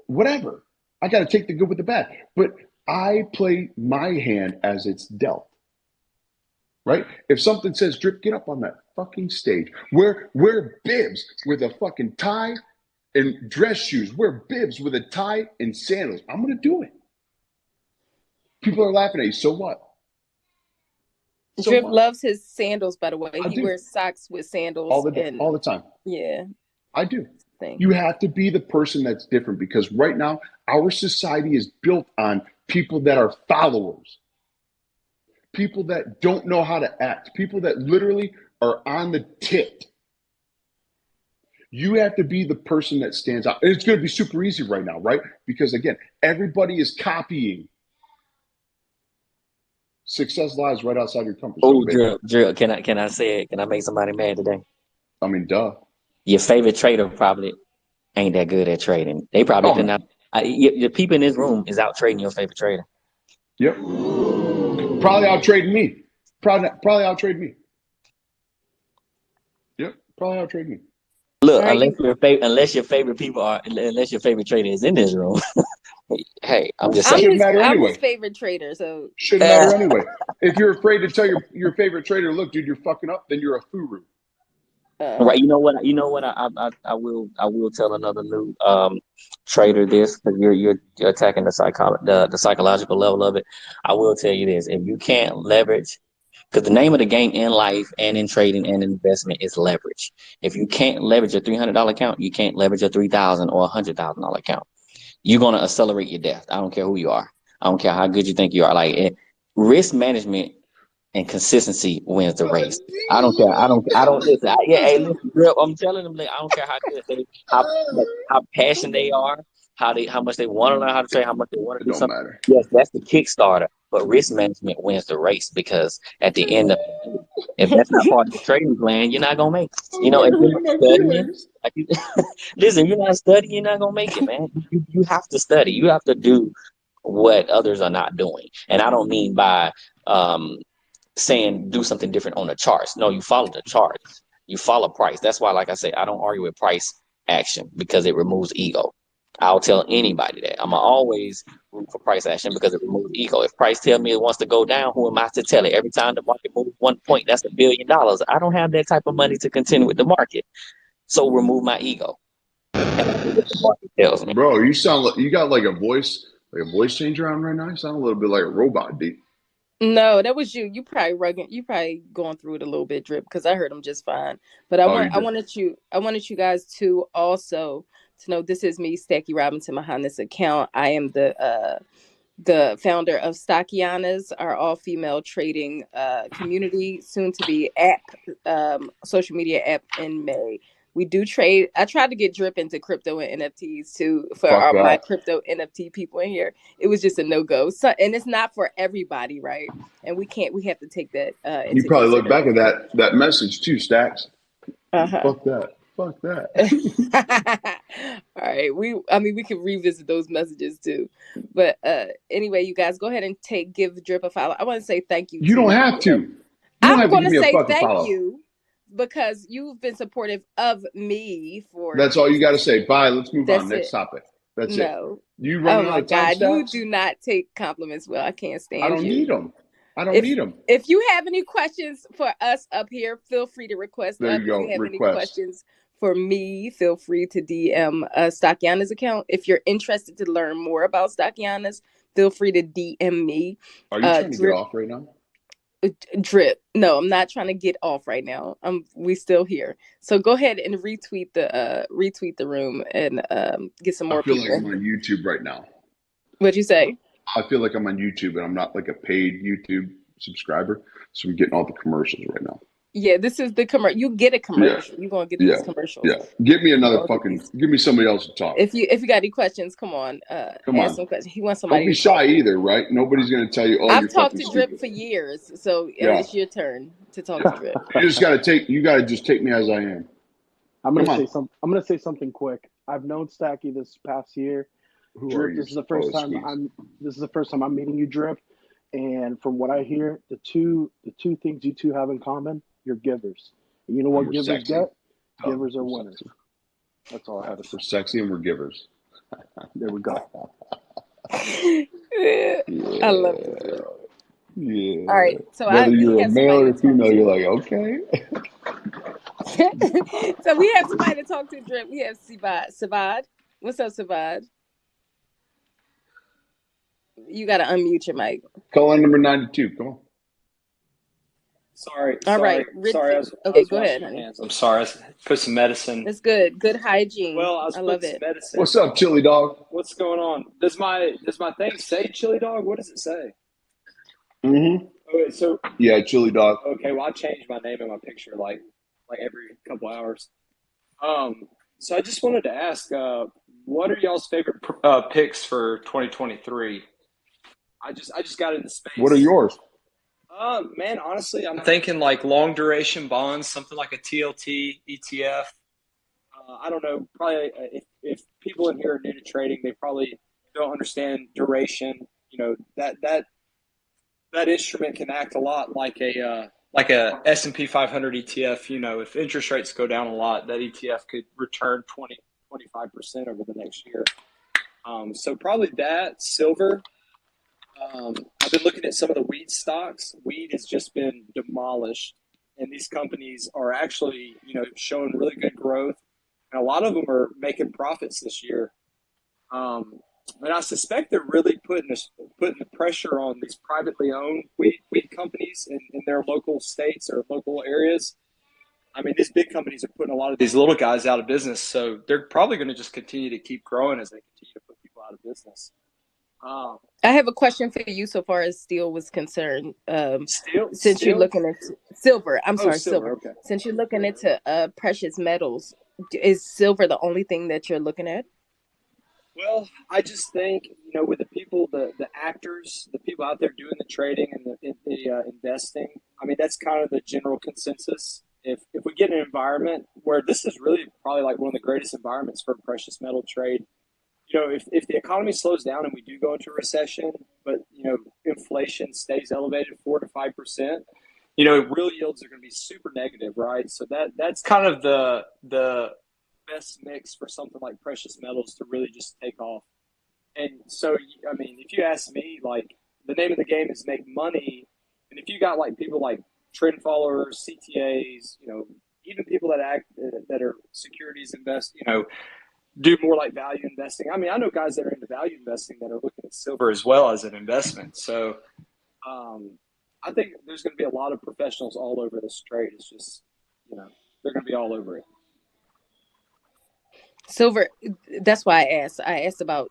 whatever. I got to take the good with the bad. But I play my hand as it's dealt. Right? If something says, Drip, get up on that fucking stage. Wear bibs with a fucking tie in dress shoes, wear bibs with a tie and sandals. I'm going to do it. People are laughing at you. So what? Drip loves his sandals, by the way. He wears socks with sandals all the time. Yeah. I do. You have to be the person that's different, because right now our society is built on people that are followers, people that don't know how to act, people that literally are on the tip. You have to be the person that stands out. And it's going to be super easy right now, right? Because again, everybody is copying. Success lies right outside your comfort zone. Oh, Drill, can I say it? Can I make somebody mad today? I mean, duh. Your favorite trader probably ain't that good at trading. They probably did not. The people in this room is out trading your favorite trader. Yep. Probably out trading me. Probably out trading me. Yep. Probably out trading me. Look, unless your favorite trader is in this room. Hey, I'm just saying. Shouldn't matter anyway. I'm his favorite trader, so shouldn't matter anyway. If you're afraid to tell your favorite trader, look, dude, you're fucking up, then you're a furu. Right. You know what? I will tell another new trader this, because you're attacking the psychological level of it. I will tell you this: if you can't leverage, because the name of the game in life and in trading and investment is leverage. If you can't leverage a $300 account, you can't leverage a $3,000 or $100,000 account. You're gonna accelerate your death. I don't care who you are. I don't care how good you think you are. Like risk management and consistency wins the race. I don't care. I don't listen. Listen, Drip, I'm telling them, like, I don't care how good how passionate they are, how much they want to learn how to trade, how much they want to do something. Matter. Yes, that's the Kickstarter, but risk management wins the race, because at the end of if that's not part of the trading plan, you're not gonna make it. You know, if you're not studying, listen, you're not studying, you're not gonna make it, man. You have to study. You have to do what others are not doing, and I don't mean by saying do something different on the charts. No, you follow the charts. You follow price. That's why, like I say, I don't argue with price action, because it removes ego. I'll tell anybody that. I'm always root for price action, because it removes ego. If price tell me it wants to go down, who am I to tell it? Every time the market moves 1 point, that's $1 billion. I don't have that type of money to contend with the market. So remove my ego. The market tells me. Bro, you sound like you got like a voice changer on right now. You sound a little bit like a robot, D. No, that was you. You probably going through it a little bit, Drip, because I heard him just fine. But I wanted you guys to also to know this is me, Stacky Robinson, behind this account. I am the founder of Stockianas, our all-female trading community, soon to be app, social media app in May. We do trade. I tried to get Drip into crypto and NFTs too for my crypto NFT people in here. It was just a no-go. So, and it's not for everybody, right? And we have to take that. You probably look back at that message too, Stacks. Fuck that. All right. We can revisit those messages too. But anyway, you guys go ahead and give Drip a follow. I want to say thank you. You don't have to. I'm going to say thank you, because you've been supportive of me for. That's all you got to say. Bye. Let's move on. Next topic. That's it. You run out of time. Oh my God! You do not take compliments well. I can't stand you. I don't need them. need them. If you have any questions for us up here, feel free to request. There you go. If you have any questions for me, feel free to DM Stockianas account. If you're interested to learn more about Stockianas, feel free to DM me. Are you trying to get off right now? Drip. No, I'm not trying to get off right now. We still here. So go ahead and retweet the room and get some more people. I feel like I'm on YouTube right now. What'd you say? I feel like I'm on YouTube and I'm not like a paid YouTube subscriber, so I'm getting all the commercials right now. Yeah, this is the commercial. You get a commercial. You're gonna get these commercials. Yeah, give me another give me somebody else to talk. If you got any questions, come on. Ask some questions. He wants somebody. Don't be shy either, right? Nobody's gonna tell you. Oh, I've talked to Drip for years, so it's your turn to talk to Drip. You gotta just take me as I am. I'm gonna say something quick. I've known Stacky this past year. Drip, this is the first time I'm meeting you, Drip. And from what I hear, the two things you two have in common, you're givers. And you know what givers get? Givers are winners. That's all I have to say. We're sexy and we're givers. There we go. Yeah. I love it. Yeah. All right. So whether you're a male or female, you're like, okay. So we have somebody to talk to, Drip. We have Savad. What's up, Savad? You got to unmute your mic. Call in number 92. Come on. Sorry. Right. Sorry. Okay, go ahead, honey. I'm sorry. I put some medicine. That's good. Good hygiene. Well, I love it. Medicine. What's up, Chili Dog? What's going on? Does my thing say Chili Dog? What does it say? Mm-hmm. Okay, so yeah, Chili Dog. Okay, well, I change my name in my picture like every couple hours. So I just wanted to ask, what are y'all's favorite picks for 2023? I just got into space. What are yours? Man, honestly, I'm thinking like long duration bonds, something like a TLT ETF. I don't know. Probably if people in here are new to trading, they probably don't understand duration. You know, that instrument can act a lot like a S&P 500 ETF. You know, if interest rates go down a lot, that ETF could return 20-25% over the next year. So probably that. Silver. I've been looking at some of the weed stocks. Weed has just been demolished, and these companies are actually, showing really good growth, and a lot of them are making profits this year. And I suspect they're really putting the pressure on these privately owned weed companies in their local states or local areas. I mean, these big companies are putting a lot of these little guys out of business, so they're probably going to just continue to keep growing as they continue to put people out of business. I have a question for you so far as steel was concerned. Steel? Since you're looking at silver, silver. Okay. Since you're looking into precious metals, is silver the only thing that you're looking at? Well, I just think, with the people, the actors, the people out there doing the trading and the investing, I mean, that's kind of the general consensus. If we get an environment where this is really probably like one of the greatest environments for precious metal trade, if the economy slows down and we do go into a recession, but, inflation stays elevated 4 to 5%, real yields are going to be super negative, right? So that's kind of the best mix for something like precious metals to really just take off. And so, I mean, if you ask me, like, the name of the game is make money. And if you got like people like trend followers, CTAs, even people that are securities invest, do more like value investing. I mean, I know guys that are into value investing that are looking at silver as well as an investment. So I think there's going to be a lot of professionals all over this trade. It's just, they're going to be all over it. Silver, that's why I asked about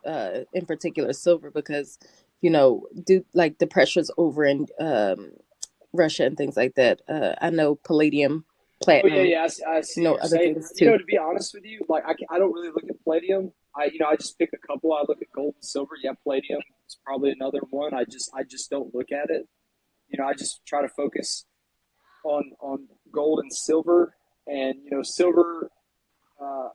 in particular silver, because do like the pressures over in Russia and things like that. I know palladium, platinum. Oh, yeah, I see. Other things too. To be honest with you, like I don't really look at palladium. I just pick a couple. I look at gold and silver. Yeah, palladium is probably another one. I just don't look at it. I just try to focus on gold and silver, and silver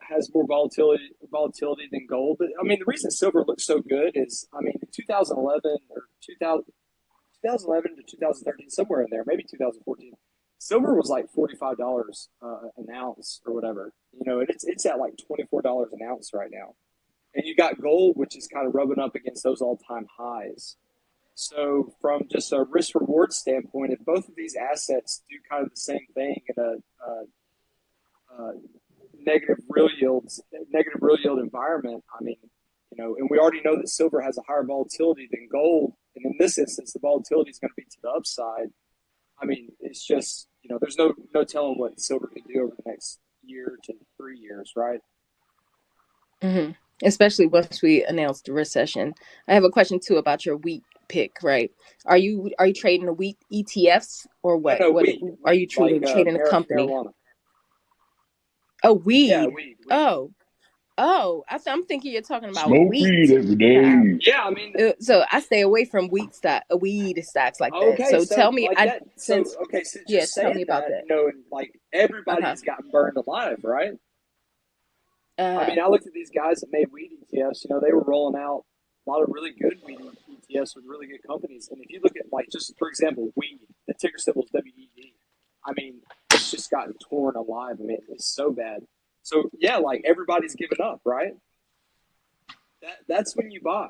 has more volatility than gold. But I mean, the reason silver looks so good is, I mean, 2011 or 2011 to 2013, somewhere in there, maybe 2014, silver was like $45 an ounce or whatever. And it's at like $24 an ounce right now. And you got gold, which is kind of rubbing up against those all-time highs. So from just a risk-reward standpoint, if both of these assets do kind of the same thing in a negative real yield environment, I mean, and we already know that silver has a higher volatility than gold. And in this instance, the volatility is going to be to the upside. I mean, it's just, there's no telling what silver can do over the next year to 3 years, right? Mm-hmm. Especially once we announce the recession. I have a question too about your wheat pick, right? Are you trading the wheat ETFs or what? No, what wheat, are you trading a company? Marijuana. Oh, weed. Yeah, weed. Oh, I'm thinking you're talking about Smoke weed every day. Yeah, I mean, so I stay away from weed stocks like that. Okay, so tell me, like since tell me about that. And like everybody's gotten burned alive, right? I mean, I looked at these guys that made weed ETFs. They were rolling out a lot of really good weed ETFs with really good companies. And if you look at, like, just for example, weed, the ticker symbol is WED. I mean, it's just gotten torn alive. I mean, it's so bad. So yeah, like everybody's giving up, right? That's when you buy.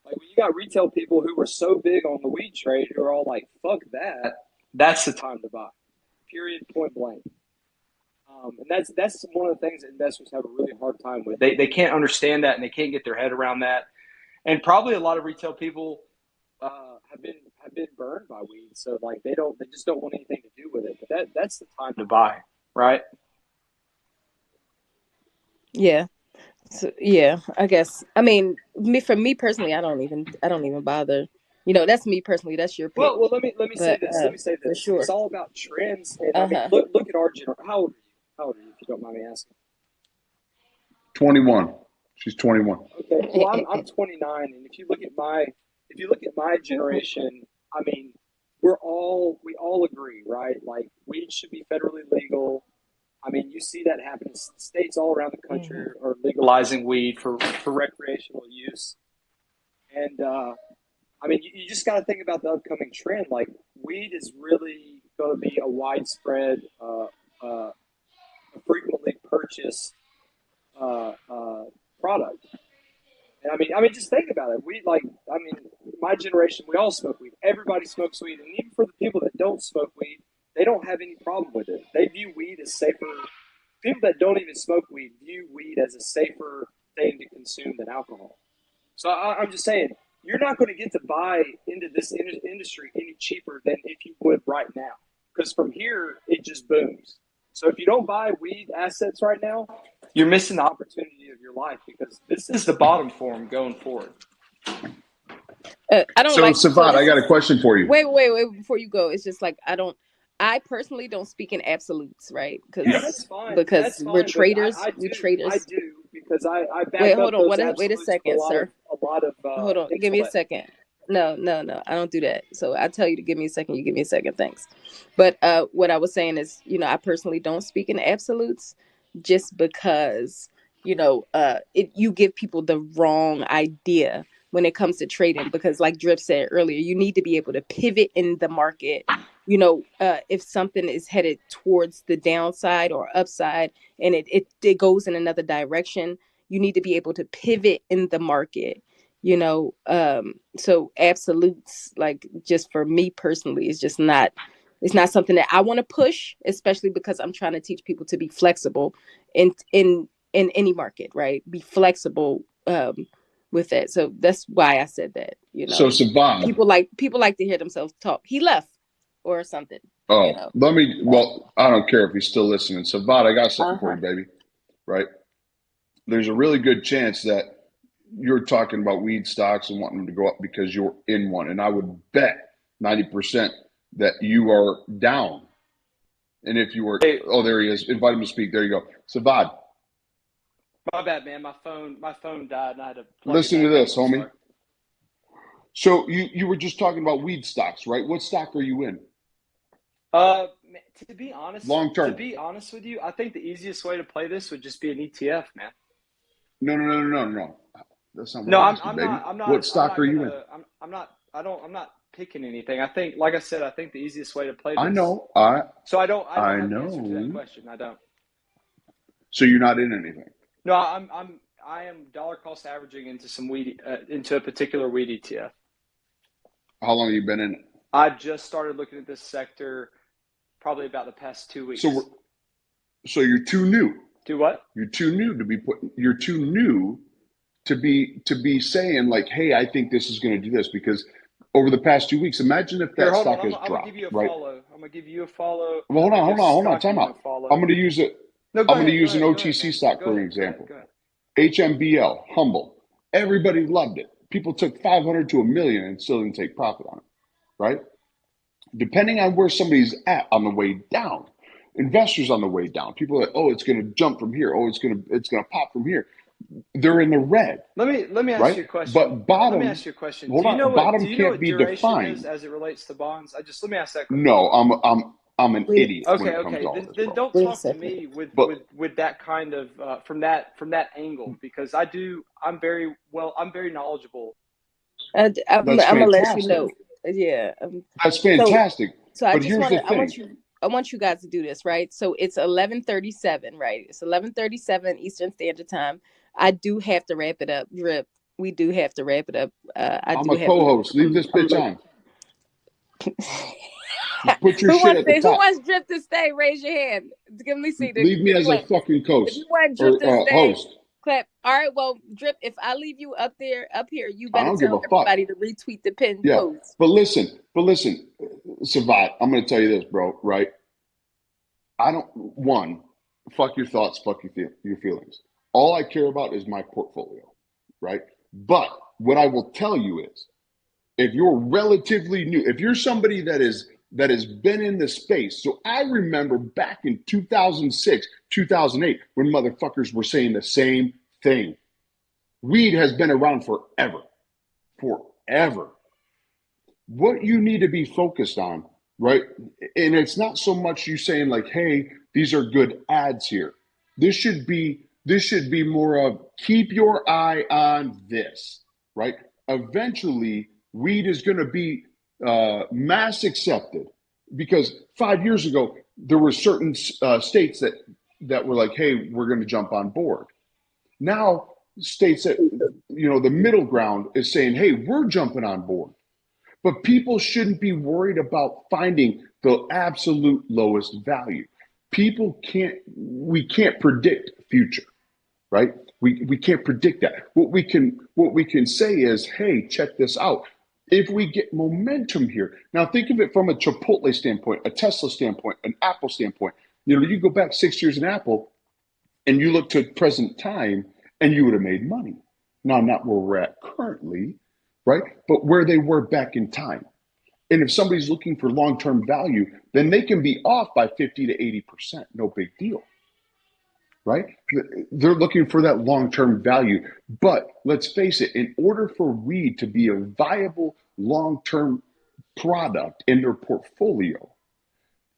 Like when you got retail people who were so big on the weed trade who are all like, "Fuck that," that's the time to buy. Period. Point blank. And that's one of the things that investors have a really hard time with. They can't understand that, and they can't get their head around that. And probably a lot of retail people have been burned by weed, so like they just don't want anything to do with it. But that's the time to buy, right? Yeah. So, yeah, I guess. I mean, for me personally, I don't even bother. You know, that's me personally. That's your pick. Well, let me say this. Let me say this. Sure. It's all about trends. And I mean, look at our generation. How old are you? How old are you, if you don't mind me asking? 21. She's 21. Okay. Well, I'm 29, and if you look at my generation, I mean, we all agree, right? Like, weed should be federally legal. I mean, you see that happen. States all around the country are legalizing weed for recreational use. And, I mean, you just got to think about the upcoming trend. Like, weed is really going to be a widespread, frequently purchased product. And I mean, just think about it. My generation, we all smoke weed. Everybody smokes weed. And even for the people that don't smoke weed, they don't have any problem with it. They view weed as safer. People that don't even smoke weed view weed as a safer thing to consume than alcohol. So I'm just saying, you're not going to get to buy into this industry any cheaper than if you would right now. Because from here, it just booms. So if you don't buy weed assets right now, you're missing the opportunity of your life, because this is the bottom for them going forward. I don't so, Savad, I got a question for you. Wait, before you go, it's just like, I personally don't speak in absolutes, right? That's fine. Because we're traders. We're traders. I do, because I back wait, up hold on. those Wait a second, sir. A lot of hold on. Give me a second. No. I don't do that. So I tell you to give me a second. You give me a second. Thanks. But what I was saying is, you know, I personally don't speak in absolutes, just because, you know, you give people the wrong idea when it comes to trading, because like Drip said earlier, you need to be able to pivot in the market. You know, if something is headed towards the downside or upside and it goes in another direction, you need to be able to pivot in the market, you know. So absolutes, like, just for me personally, it's not something that I want to push, especially because I'm trying to teach people to be flexible in any market, right? Be flexible with that. So that's why I said that, you know. So Savad, people like to hear themselves talk. He left or something. Oh, you know? Well, I don't care if he's still listening. Savad, I got something for you, baby. Right? There's a really good chance that you're talking about weed stocks and wanting them to go up because you're in one. And I would bet 90% that you are down. And if you were, oh, there he is. Invite him to speak. There you go. Savad. My bad, man. My phone died, and I had to listen to this, homie. Sorry. So you were just talking about weed stocks, right? What stock are you in? To be honest, long term. To be honest with you, I think the easiest way to play this would just be an ETF, man. No. That's not what I'm not. What stock are you in? I'm not picking anything. I think, like I said, I think the easiest way to play this. I know. So I don't have an answer to that question. I don't. So you're not in anything? No, I am dollar cost averaging into some weed, into a particular weed ETF. How long have you been in it? I just started looking at this sector probably about the past 2 weeks. So you're too new. Do what? You're too new to be you're too new to be saying like, hey, I think this is going to do this, because over the past 2 weeks, imagine if that stock has dropped. I'm going to give you a follow. I'm going to give you a follow. Well, hold on. Time out. I'm going to use it. I'm going to use an OTC stock for an example. Go ahead. HMBL, Humble. Everybody loved it. People took 500 to $1 million and still didn't take profit on it, right? Depending on where somebody's at on the way down, investors on the way down, people are like, oh, it's going to jump from here. Oh, it's going to pop from here. They're in the red. Let me ask you a question. But bottom. Let me ask you a question. Hold on. Bottom can't be defined as it relates to bonds. Let me ask that question. No, I'm an idiot. Okay. Then don't talk to me with that kind of from that angle, because I'm very knowledgeable. I'm gonna let you know. Yeah, that's fantastic. So I want you guys to do this, right? So it's 11:37, right? It's 11:37 Eastern Standard Time. I do have to wrap it up, Drip. We do have to wrap it up. I'm a co-host. Leave this bitch on. Put your shit at the top. Who wants Drip to stay? Raise your hand. Let me see. Leave me as a fucking host. If you want Drip to stay, host. Clap. All right, well, Drip, if I leave you up here, you better tell everybody to retweet the pin post. But listen, Savad, I'm going to tell you this, bro, right? Fuck your thoughts, fuck your feelings. All I care about is my portfolio, right? But what I will tell you is, if you're relatively new, if you're somebody that has been in the space. So I remember back in 2006, 2008, when motherfuckers were saying the same thing. Weed has been around forever. What you need to be focused on, right? And it's not so much you saying like, hey, these are good ads here. This should be more of keep your eye on this, right? Eventually, weed is going to be mass accepted, because 5 years ago there were certain states that were like, hey, we're going to jump on board. Now states that, the middle ground is saying, hey, we're jumping on board. But people shouldn't be worried about finding the absolute lowest value. We can't predict future, right? We can't predict that. What we can say is, hey, check this out. If we get momentum here, now think of it from a Chipotle standpoint, a Tesla standpoint, an Apple standpoint. You go back 6 years in Apple and you look to present time and you would have made money. Now, not where we're at currently, right? But where they were back in time. And if somebody's looking for long-term value, then they can be off by 50 to 80%. No big deal, right? They're looking for that long-term value. But let's face it, in order for weed to be a viable long-term product in their portfolio,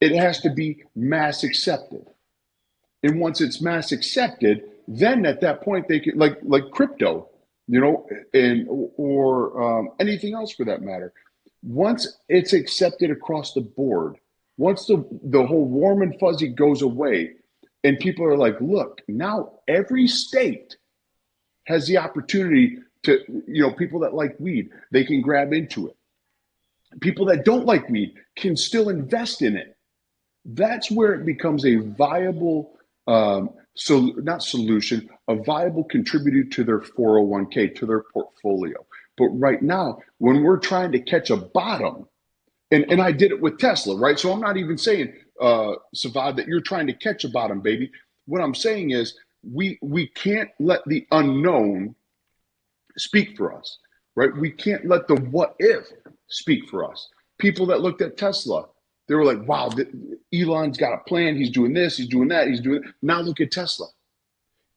it has to be mass accepted. And once it's mass accepted, then at that point they can, like crypto, or anything else for that matter. Once it's accepted across the board, once the whole warm and fuzzy goes away, and people are like, look, now every state has the opportunity to, people that like weed, they can grab into it. People that don't like weed can still invest in it. That's where it becomes a viable, a viable contributor to their 401k, to their portfolio. But right now, when we're trying to catch a bottom, and I did it with Tesla, right? So I'm not even saying, Savad, that you're trying to catch a bottom, baby. What I'm saying is we can't let the unknown speak for us, right? We can't let the what if speak for us. People that looked at Tesla, they were like, wow, Elon's got a plan. He's doing this, he's doing that, he's doing it. Now look at Tesla.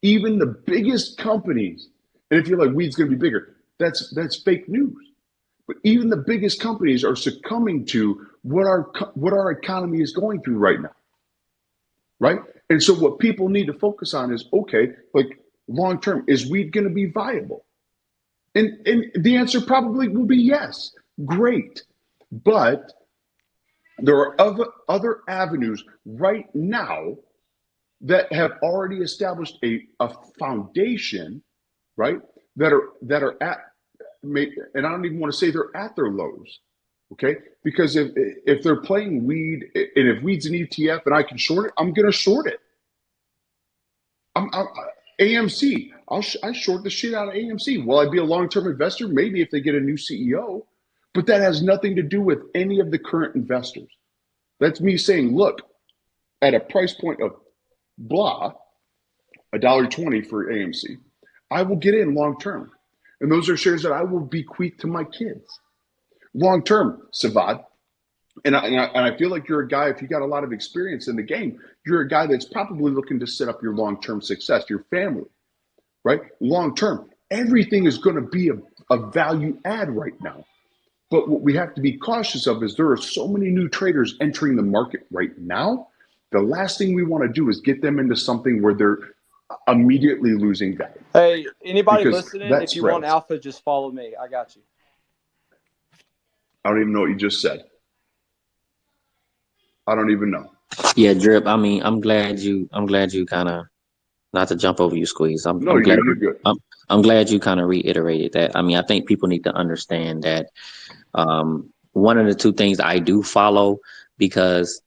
Even the biggest companies, and if you're like, weed's going to be bigger, that's fake news. But even the biggest companies are succumbing to what our economy is going through right now, right? And so what people need to focus on is, okay, like long term, is weed going to be viable? And the answer probably will be yes. Great. But there are other avenues right now that have already established a foundation, right? That are at, and I don't even want to say they're at their lows, okay? Because if they're playing weed, and if weed's an ETF and I can short it, I'm going to short it. AMC, I short the shit out of AMC. Will I be a long-term investor? Maybe if they get a new CEO, but that has nothing to do with any of the current investors. That's me saying, look, at a price point of blah, $1.20 for AMC, I will get in long-term. And those are shares that I will bequeath to my kids. Long-term, Savad. And I feel like you're a guy, if you got a lot of experience in the game, you're a guy that's probably looking to set up your long-term success, your family, right? Long-term, everything is going to be a value add right now. But what we have to be cautious of is there are so many new traders entering the market right now. The last thing we want to do is get them into something where they're immediately losing value. Hey, anybody listening, if you want alpha, just follow me. I got you. I don't even know what you just said. I don't even know. Yeah, Drip. I mean, I'm glad you kind of, not to jump over you, Squeeze. You're good. I'm glad you kind of reiterated that. I mean, I think people need to understand that one of the two things I do follow, because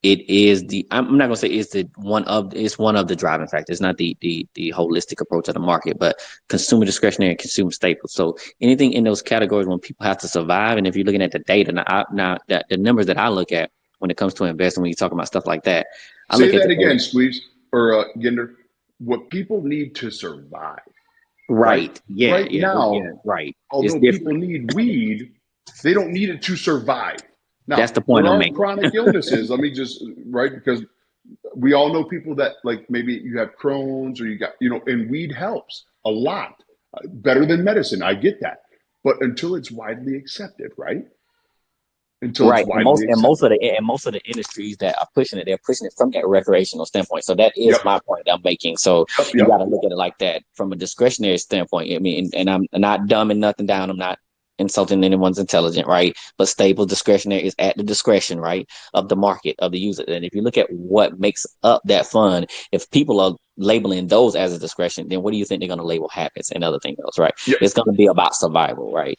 it is I'm not gonna say it's one of the driving factors. It's not the holistic approach of the market, but consumer discretionary and consumer staples. So anything in those categories when people have to survive, and if you're looking at the data now the numbers that I look at when it comes to investing, when you talk about stuff like that, say that again, Squeeze or Ginder. What people need to survive. Right. Yeah. Right now. Yeah, right. Although people need weed, they don't need it to survive. Now, that's the point I'm making. Chronic illnesses. Let me just because we all know people that like maybe you have Crohn's or you got and weed helps a lot, better than medicine. I get that, but until it's widely accepted, right? Until right, and most of the industries that are pushing it, they're pushing it from that recreational standpoint. So that is my point I'm making. So you got to look at it like that from a discretionary standpoint. I mean, and I'm not dumbing nothing down. I'm not insulting anyone's intelligence, right? But stable discretionary is at the discretion, right, of the market, of the user. And if you look at what makes up that fund, if people are labeling those as a discretion, then what do you think they're going to label habits and other things else, right? It's going to be about survival, right?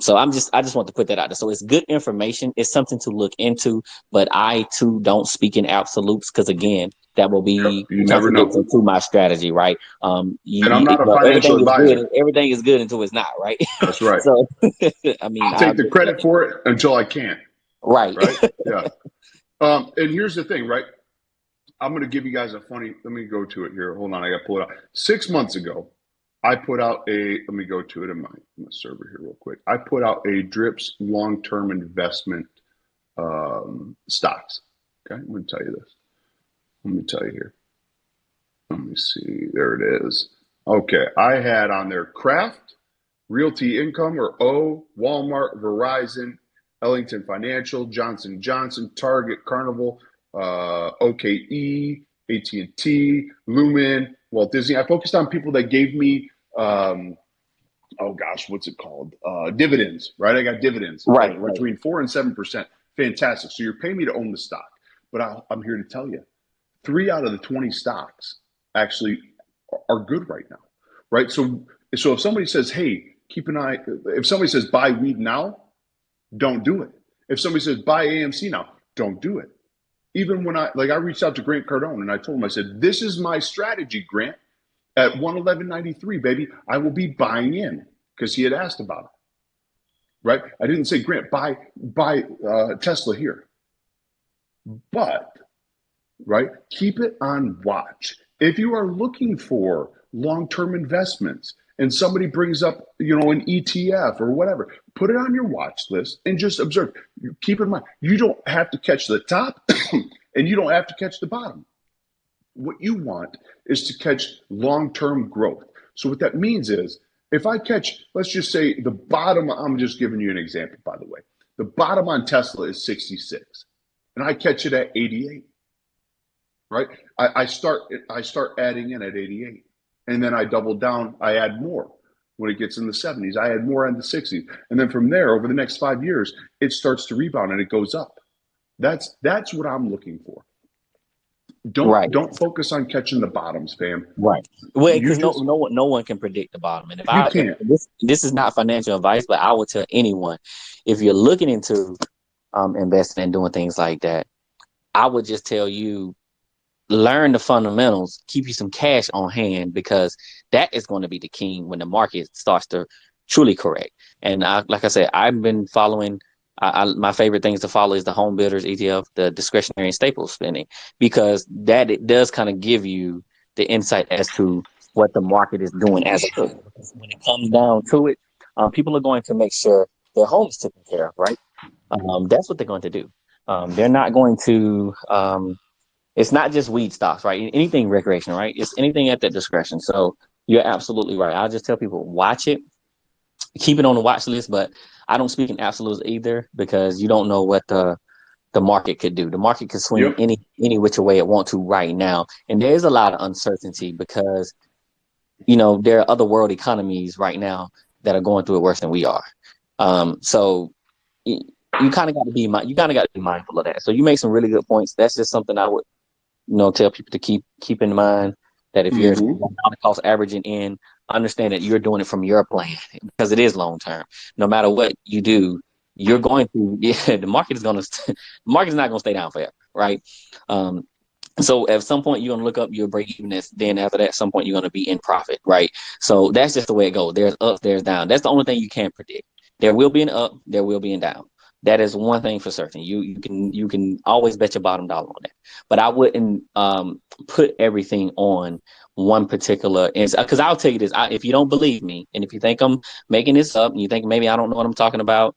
So I just want to put that out there. So it's good information. It's something to look into, but I too don't speak in absolutes because again, that will be you never know to my strategy, right? And I'm not a financial advisor. Everything is good until it's not, right? That's right. So I mean, I'll take the credit for it until I can't. Right. Yeah. And here's the thing, right? I'm going to give you guys let me go to it here. Hold on. I got to pull it out. 6 months ago, I put out let me go to it in my server here real quick. I put out a DRIPS long-term investment stocks. Okay. I'm going to tell you this. Let me tell you here. Let me see. There it is. Okay. I had on there Kraft, Realty Income or O, Walmart, Verizon, Ellington Financial, Johnson & Johnson, Target, Carnival, OKE, AT&T, Lumen, Walt Disney. I focused on people that gave me, what's it called? Dividends, right? I got dividends, right. Between 4 and 7%. Fantastic. So you're paying me to own the stock, but I'm here to tell you, 3 out of the 20 stocks actually are good right now, right? So if somebody says, hey, keep an eye, if somebody says buy weed now, don't do it. If somebody says buy AMC now, don't do it. Even when I reached out to Grant Cardone and I told him, I said, this is my strategy, Grant. At 111.93, baby, I will be buying in because he had asked about it, right? I didn't say, Grant, buy Tesla here. But, right, keep it on watch. If you are looking for long-term investments and somebody brings up, an ETF or whatever, put it on your watch list and just observe. Keep in mind, you don't have to catch the top and you don't have to catch the bottom. What you want is to catch long-term growth. So what that means is if I catch, let's just say the bottom, I'm just giving you an example, by the way. The bottom on Tesla is 66 and I catch it at 88, right? I start adding in at 88 and then I double down, I add more. When it gets in the 70s, I add more in the 60s. And then from there, over the next 5 years, it starts to rebound and it goes up. That's what I'm looking for. Don't focus on catching the bottoms, fam. Right. Well, because no one can predict the bottom. And this is not financial advice, but I will tell anyone, if you're looking into investing and doing things like that, I would just tell you, learn the fundamentals, keep you some cash on hand, because that is going to be the key when the market starts to truly correct. And like I said, I've been following, my favorite things to follow is the home builders ETF, the discretionary and staples spending, because that it does kind of give you the insight as to what the market is doing as a whole. When it comes down to it, people are going to make sure their home is taken care of, right? That's what they're going to do. They're not going to, it's not just weed stocks, right? Anything recreational, right? It's anything at that discretion. So you're absolutely right. I'll just tell people, watch it, keep it on the watch list, but I don't speak in absolutes either, because you don't know what the market could do. The market could swing any which way it wants to right now. And there's a lot of uncertainty because, there are other world economies right now that are going through it worse than we are. So you kind of got to be mindful of that. So you make some really good points. That's just something I would, tell people to keep in mind, that if you're cost averaging in, understand that you're doing it from your plan, because it is long term. No matter what you do, you're going to, the market is not going to stay down forever, right? So at some point you're going to look up your break evenness. Then after that, at some point you're going to be in profit, right? So that's just the way it goes. There's up, there's down. That's the only thing you can't predict. There will be an up, there will be a down. That is one thing for certain. You can always bet your bottom dollar on that. But I wouldn't put everything on one particular, because I'll tell you this, if you don't believe me, and if you think I'm making this up, and you think maybe I don't know what I'm talking about,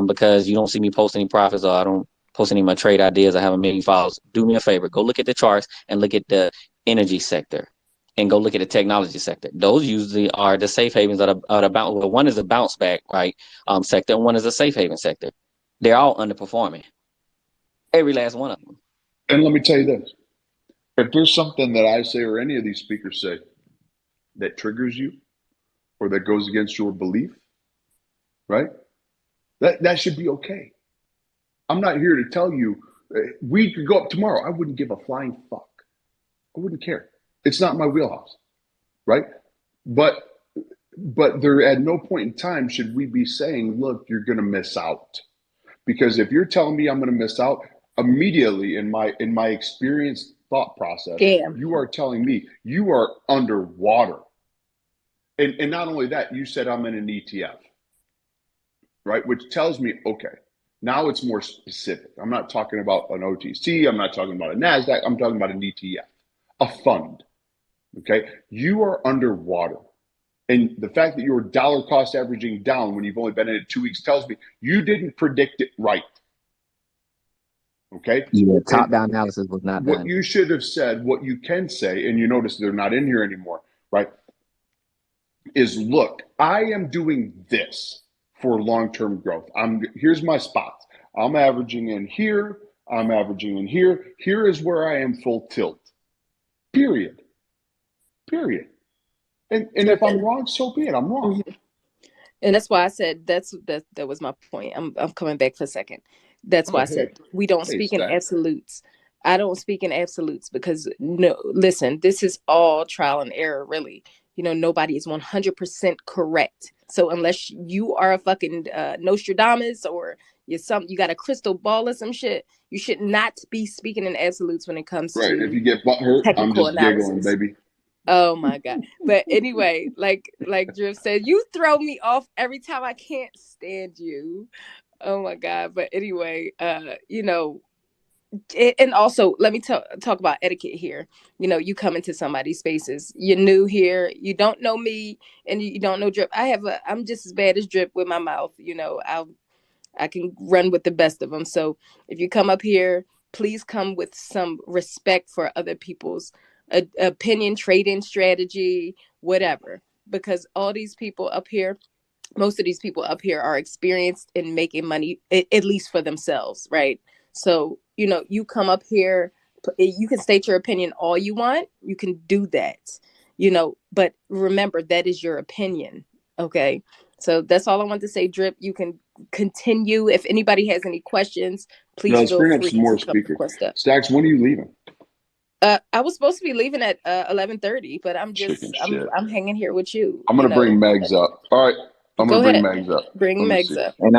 because you don't see me post any profits, or I don't post any of my trade ideas, I have a million followers, do me a favor, go look at the charts and look at the energy sector, and go look at the technology sector. Those usually are the safe havens that are about. Well, one is a bounce back, right, sector, and one is a safe haven sector. They're all underperforming, every last one of them. And let me tell you this. If there's something that I say or any of these speakers say that triggers you or that goes against your belief, right, that should be okay. I'm not here to tell you we could go up tomorrow. I wouldn't give a flying fuck. I wouldn't care. It's not my wheelhouse, right? But there, at no point in time should we be saying, look, you're going to miss out. Because if you're telling me I'm going to miss out, immediately in my experienced thought process, you are telling me you are underwater. And not only that, you said I'm in an ETF, right? Which tells me, okay, now it's more specific. I'm not talking about an OTC. I'm not talking about a NASDAQ. I'm talking about an ETF, a fund, okay? You are underwater. And the fact that you're dollar cost averaging down when you've only been in it 2 weeks tells me you didn't predict it right. Okay? Yeah, top-down analysis was not done. What you should have said, what you can say, and you notice they're not in here anymore, right, is, look, I am doing this for long-term growth. Here's my spots. I'm averaging in here. I'm averaging in here. Here is where I am full tilt. Period. And if I'm wrong, so be it. I'm wrong. And that's why I said that was my point. I'm coming back for a second. That's why I said we don't speak in absolutes. I don't speak in absolutes because, no, listen, this is all trial and error, really. Nobody is 100% correct. So unless you are a fucking Nostradamus or you got a crystal ball or some shit, you should not be speaking in absolutes when it comes to if you get butt hurt, I'm just analysis. Giggling, baby. Oh my God. But anyway, like Drift said, you throw me off every time. I can't stand you. Oh my God. But anyway, and also let me talk about etiquette here. You come into somebody's spaces, you're new here, you don't know me, and you don't know Drip. I'm just as bad as Drip with my mouth. I can run with the best of them. So if you come up here, please come with some respect for other people's opinion, trading strategy, whatever, because all these people up here, most of these people up here are experienced in making money, at least for themselves, right? So you come up here, you can state your opinion all you want, you can do that, but remember, that is your opinion. Okay, so that's all I want to say. Drip, you can continue. If anybody has any questions, please feel free to some more speakers. Stacks, when are you leaving? I was supposed to be leaving at 11:30, but I'm hanging here with you. I'm gonna bring Megs up. All right, I'm gonna bring Megs up. Bring Megs up. And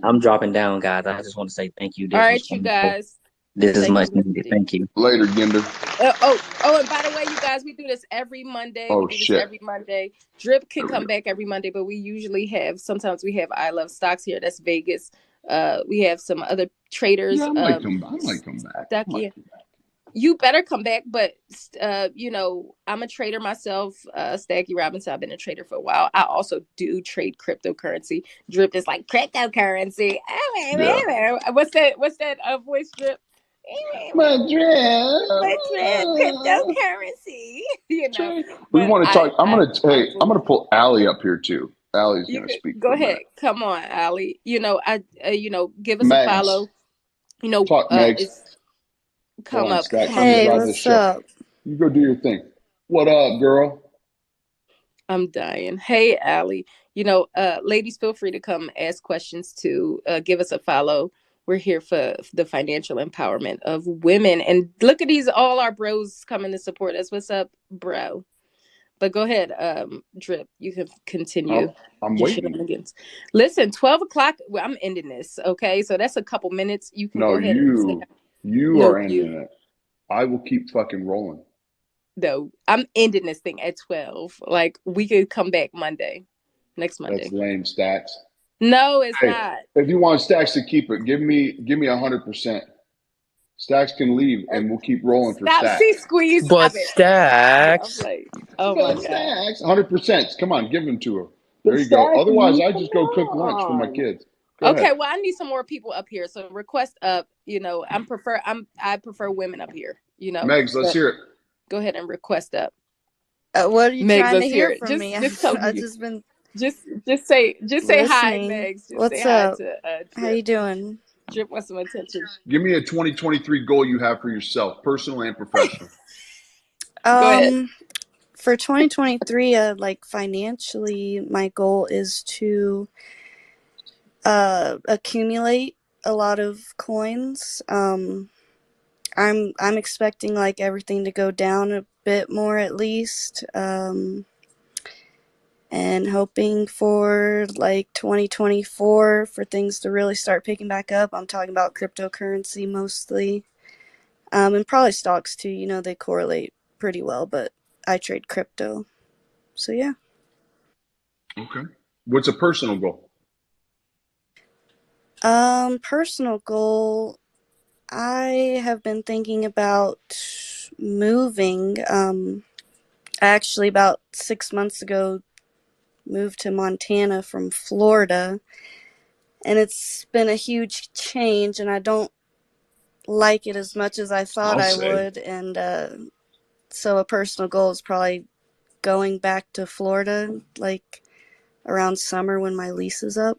I'm dropping down, guys. I just want to say thank you. All right, you guys. This is much needed. Thank you. Later, Ginder. And by the way, you guys, we do this every Monday. Every Monday. Drip can come back every Monday, but we usually sometimes we have I Love Stocks here. That's Vegas. We have some other traders. Yeah, I might come back. You better come back, but I'm a trader myself. Stacky Robinson, I've been a trader for a while. I also do trade cryptocurrency. Drip is like cryptocurrency. Yeah. What's that voice, Drip? My Drip. Cryptocurrency. We want to talk. I'm gonna pull Allie up here too. Allie's gonna speak. Go ahead. Come on, Allie. Give us a follow. Talk, Megs. Come up. Hey, what's up? You go do your thing. What up, girl? I'm dying. Hey, Allie. Ladies, feel free to come ask questions too. Give us a follow. We're here for the financial empowerment of women. And look at all our bros coming to support us. What's up, bro? But go ahead, Drip. You can continue. I'm waiting. Listen, 12 o'clock. Well, I'm ending this. Okay, so that's a couple minutes. You can go ahead. You are ending it. I will keep fucking rolling. No, I'm ending this thing at 12. Like, we could come back next Monday. That's lame, Stacks. No, it's not. If you want Stacks to keep it, give me 100%. Stacks can leave, and we'll keep rolling for Stacks. See, squeeze. But Stacks. Oh my God. Stacks, 100%. Come on, give them to her. There you go. Otherwise, I just go cook lunch for my kids. Okay, well, I need some more people up here. So request up. You know, I prefer women up here. You know, Megs, let's hear it. Go ahead and request up. What are you trying to hear from me? I've just been say listening. Hi, Megs. What's up? How you doing? Drip wants some attention. Give me a 2023 goal you have for yourself, personal and professional. Go ahead. For 2023, like financially, my goal is to accumulate a lot of coins. I'm expecting like everything to go down a bit more at least, and hoping for like 2024 for things to really start picking back up. I'm talking about cryptocurrency mostly, and probably stocks too. You know, they correlate pretty well, but I trade crypto. So yeah. Okay. What's a personal goal? Personal goal, I have been thinking about moving. Actually, about 6 months ago, moved to Montana from Florida, and it's been a huge change, and I don't like it as much as I thought I would. And so a personal goal is probably going back to Florida, like around summer when my lease is up.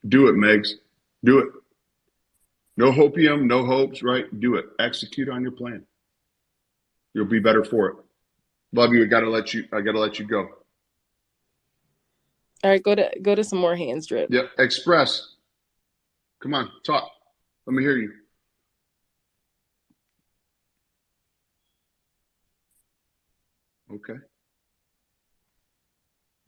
Do it, Megs. Do it. No hopium, no hopes, right? Do it. Execute on your plan. You'll be better for it. Love you. I gotta let you go. All right, go to some more hands, Drip. Yep. Express. Come on, talk. Let me hear you. Okay.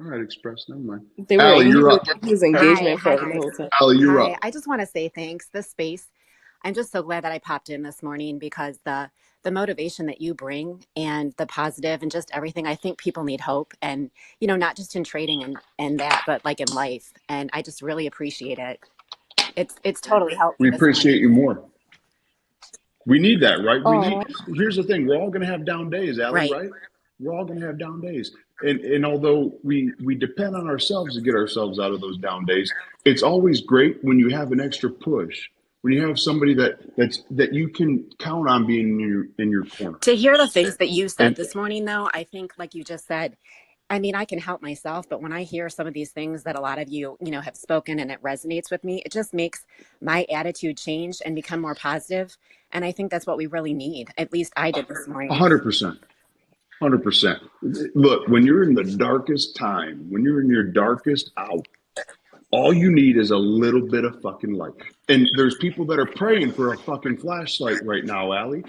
All right, Express. Never mind. Allie, you're up. His engagement hi. The whole time. Allie, you're up. I just want to say thanks. This space, I'm just so glad that I popped in this morning because the motivation that you bring and the positive and just everything, I think people need hope, and you know, not just in trading and that, but like in life. And I just really appreciate it. It's totally helpful. We appreciate you more. We need that, right? Here's the thing: we're all going to have down days, Allie, right? We're all going to have down days. And although we depend on ourselves to get ourselves out of those down days, it's always great when you have an extra push, when you have somebody that you can count on being in your corner. To hear the things that you said this morning, though, I think, like you just said, I mean, I can help myself, but when I hear some of these things that a lot of you know, have spoken and it resonates with me, it just makes my attitude change and become more positive. And I think that's what we really need. At least I did this morning. 100%. 100%. Look, when you're in the darkest time, when you're in your darkest hour, all you need is a little bit of fucking light. And there's people that are praying for a fucking flashlight right now, Allie.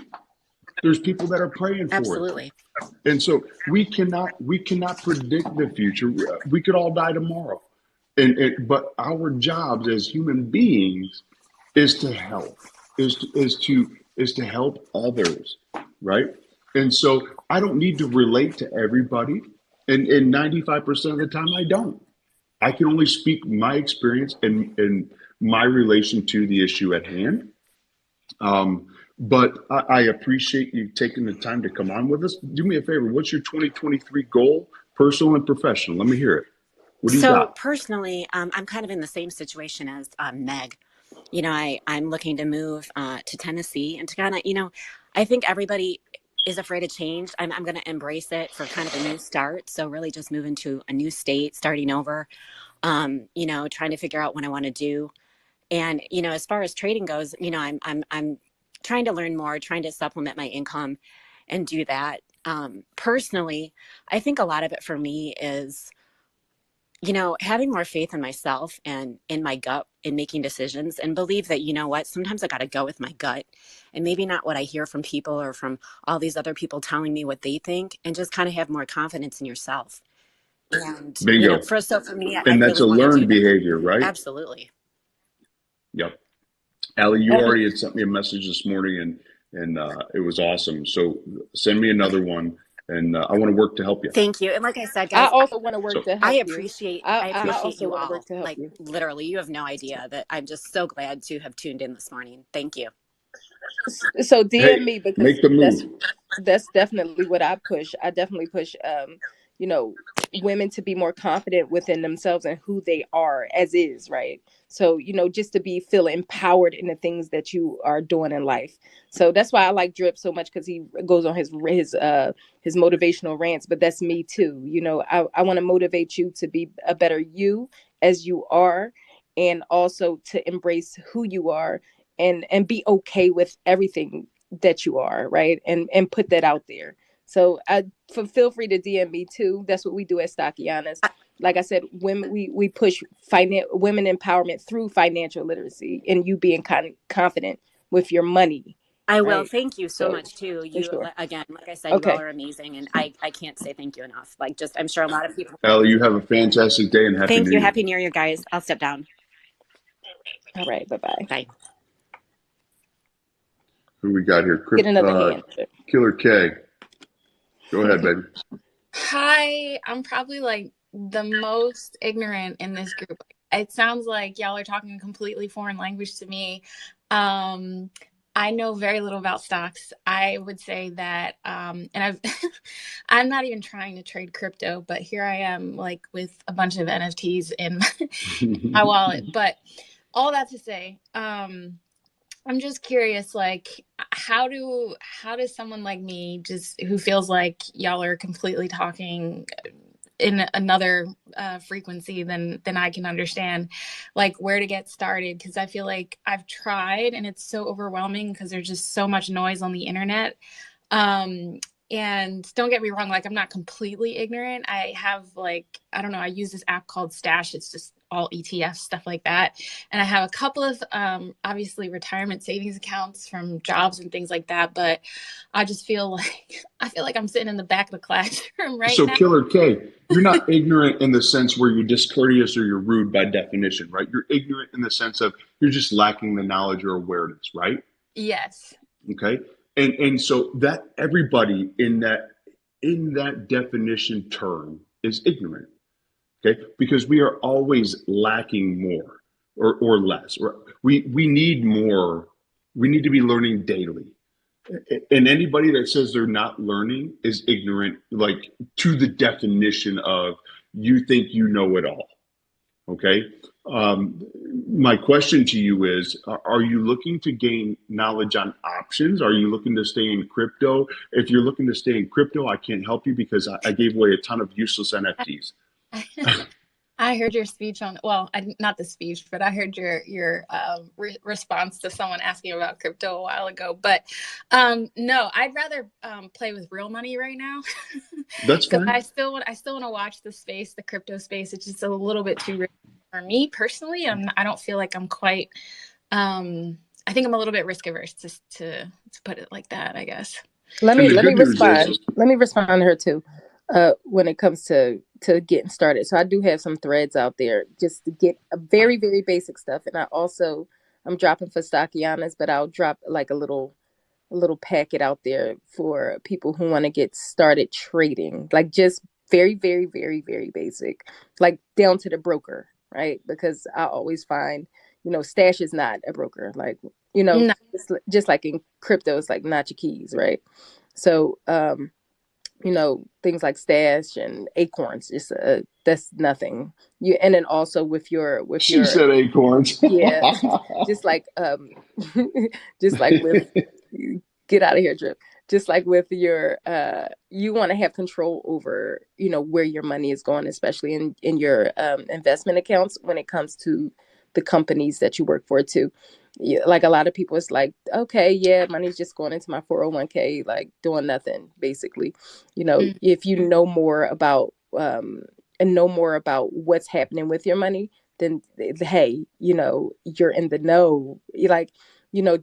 There's people that are praying for Absolutely. it. And so we cannot predict the future. We could all die tomorrow. But our jobs as human beings is to help, is to help others, right? And so I don't need to relate to everybody. And 95% of the time I don't. I can only speak my experience and my relation to the issue at hand. But I appreciate you taking the time to come on with us. Do me a favor. What's your 2023 goal, personal and professional? Let me hear it. What do you got? So personally, I'm kind of in the same situation as Meg. You know, I'm looking to move to Tennessee and to kind of, you know, I think everybody is afraid of change. I'm going to embrace it for kind of a new start. So really just moving to a new state, starting over, you know, trying to figure out what I want to do. And, you know, as far as trading goes, you know, I'm trying to learn more, trying to supplement my income and do that. Personally, I think a lot of it for me is, you know, having more faith in myself and in my gut in making decisions and believe that, you know what, sometimes I got to go with my gut and maybe not what I hear from people or from all these other people telling me what they think, and just kind of have more confidence in yourself. And bingo. You know, for me, and that's really a learned behavior, right? Absolutely. Yep. Allie, you already had sent me a message this morning, and it was awesome. So send me another one, and I want to work to help you. Thank you. And like I said, guys, I also want to work to help I you. appreciate also you want all. to work to help like you. Literally, you have no idea that I'm just so glad to have tuned in this morning. Thank you. So DM me, because make the move. That's definitely what I push. I definitely push you know, women to be more confident within themselves and who they are as is, right? So, you know, just to feel empowered in the things that you are doing in life. So that's why I like Drip so much, because he goes on his motivational rants, but that's me too. You know, I want to motivate you to be a better you as you are, and also to embrace who you are, and be okay with everything that you are, right? And put that out there. So feel free to DM me too. That's what we do at Stockianas. Like I said, women, we push women empowerment through financial literacy, and you being confident with your money. I will. Right? Thank you so much too. You again, like I said, you all are amazing, and I can't say thank you enough. Like, just, I'm sure a lot of people. Ellie, you have a fantastic day, and Thank you. Happy New Year, guys. I'll step down. All right. Bye-bye. Bye. Who we got here? Get another hand. Killer K. Go ahead, baby. Hi. I'm probably like the most ignorant in this group. It sounds like y'all are talking a completely foreign language to me. I know very little about stocks. I would say that, and I'm not even trying to trade crypto, but here I am, like, with a bunch of NFTs in my wallet. But all that to say, I'm just curious, like, how does someone like me, just who feels like y'all are completely talking in another frequency than I can understand, like, where to get started? Because I feel like I've tried and it's so overwhelming because there's just so much noise on the internet. And don't get me wrong, like, I'm not completely ignorant. I have, like, I don't know, I use this app called Stash. It's just all ETFs, stuff like that. And I have a couple of, obviously, retirement savings accounts from jobs and things like that. But I just feel like, I'm sitting in the back of the classroom right now. So Killer K, you're not ignorant in the sense where you're discourteous or you're rude by definition, right? You're ignorant in the sense of you're just lacking the knowledge or awareness, right? Yes. Okay. And so that everybody in that definition term is ignorant. Okay, because we are always lacking more or less. We need more. We need to be learning daily. And anybody that says they're not learning is ignorant, like, to the definition of you think you know it all. Okay. My question to you is, are you looking to gain knowledge on options? Are you looking to stay in crypto? If you're looking to stay in crypto, I can't help you because I gave away a ton of useless NFTs. I heard your speech on, well, not the speech, but I heard your response to someone asking about crypto a while ago. But no, I'd rather play with real money right now. That's fine. I still want to watch the crypto space. It's just a little bit too risky for me personally. I don't feel like I'm quite. I think I'm a little bit risk averse, to put it like that, I guess. Let me respond. Let me respond to her too. When it comes to getting started. So I do have some threads out there just to get a very, very basic stuff. And I'm dropping for Stockianas, but I'll drop like a little packet out there for people who want to get started trading, like just very, very, very, very basic, like down to the broker, right? Because I always find, Stash is not a broker, like, no. Just like in crypto, it's like not your keys, right? So, things like Stash and Acorns, just that's nothing. And then also with your she said Acorns. Yeah, just like with get out of here, Drip. Just like with your you want to have control over where your money is going, especially in your investment accounts when it comes to the companies that you work for too. Like a lot of people, it's like, okay, yeah, money's just going into my 401k, like doing nothing, basically. If you know more about and know more about what's happening with your money, then hey, you're in the know. You like,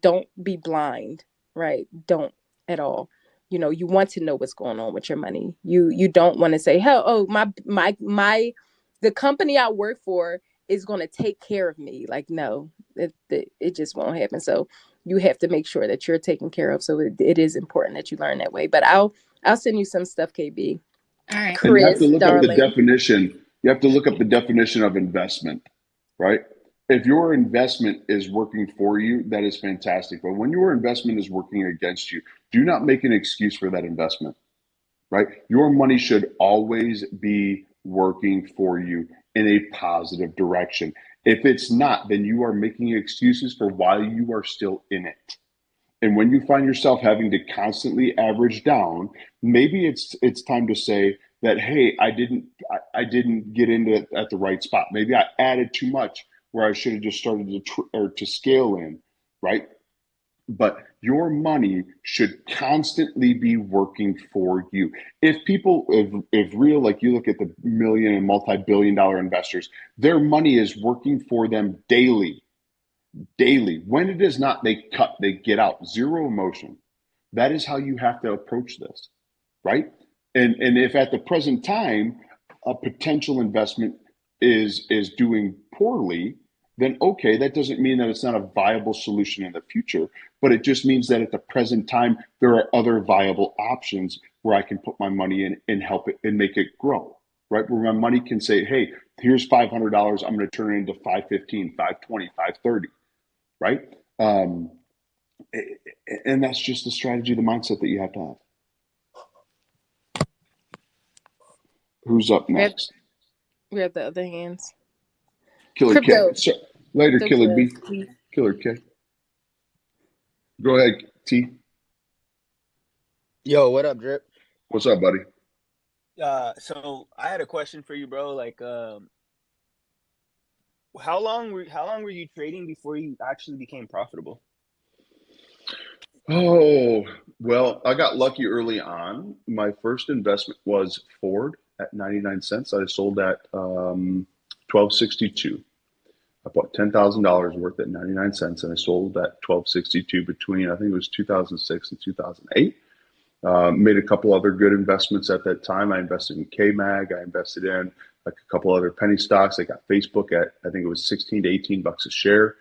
don't be blind, right? Don't at all. You want to know what's going on with your money. You don't want to say, hell, oh, the company I work for is going to take care of me. Like, no, it just won't happen. So you have to make sure that you're taken care of. So it is important that you learn that way. But I'll send you some stuff, KB. All right. Chris, and you have to look up the definition. You have to look up the definition of investment, right? If your investment is working for you, that is fantastic. But when your investment is working against you, do not make an excuse for that investment, right? Your money should always be working for you in a positive direction. If it's not, then you are making excuses for why you are still in it. And when you find yourself having to constantly average down, maybe it's time to say that, hey, I didn't get into it at the right spot. Maybe I added too much where I should have just started to scale in, right? But your money should constantly be working for you. If real, like you look at the million and multi-billion-dollar investors, their money is working for them daily. When it is not, they cut, they get out. Zero emotion. That is how you have to approach this, right? And if at the present time a potential investment is doing poorly, then okay, that doesn't mean that it's not a viable solution in the future, but it just means that at the present time there are other viable options where I can put my money in and help it and make it grow, right? Where my money can say, hey, here's $500, I'm going to turn it into 515, 520, 530, right? And that's just the strategy, the mindset that you have to have. Who's up next? We have the other hands. Killer K. So, later, Killer B. Killer K. Go ahead, T. Yo, what up, Drip? What's up, buddy? So I had a question for you, bro. Like, how long were you trading before you actually became profitable? Oh, well, I got lucky early on. My first investment was Ford at 99 cents. I sold at $12.62. I bought $10,000 worth at 99 cents, and I sold at $12.62 between, I think it was 2006 and 2008. Made a couple other good investments at that time. I invested in KMag. I invested in like a couple other penny stocks. I got Facebook at, I think it was 16 to 18 bucks a share.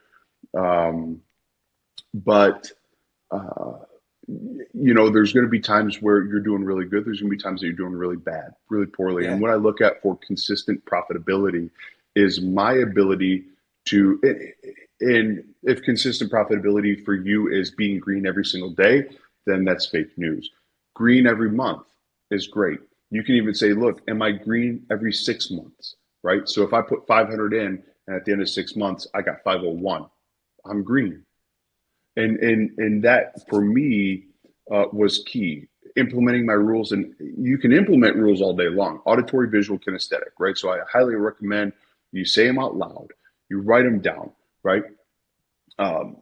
There's going to be times where you're doing really good. There's going to be times that you're doing really bad, really poorly. Yeah. And what I look at for consistent profitability is my ability to, and if consistent profitability for you is being green every single day, then that's fake news. Green every month is great. You can even say, look, am I green every 6 months, right? So if I put 500 in and at the end of 6 months, I got 501, I'm green. And that for me was key. Implementing my rules, and you can implement rules all day long. Auditory, visual, kinesthetic, right? So I highly recommend you say them out loud, you write them down, right? And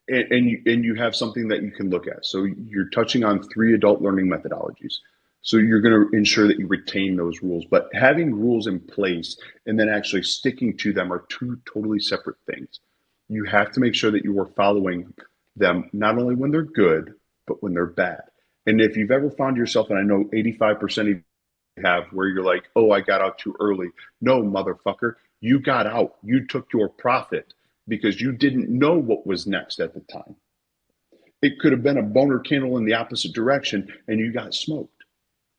you have something that you can look at. So you're touching on 3 adult learning methodologies. So you're going to ensure that you retain those rules. But having rules in place and then actually sticking to them are 2 totally separate things. You have to make sure that you are following them, not only when they're good, but when they're bad. And if you've ever found yourself, and I know 85% of you have, where you're like, oh, I got out too early. No, motherfucker, you got out. You took your profit because you didn't know what was next at the time. It could have been a boner candle in the opposite direction and you got smoked.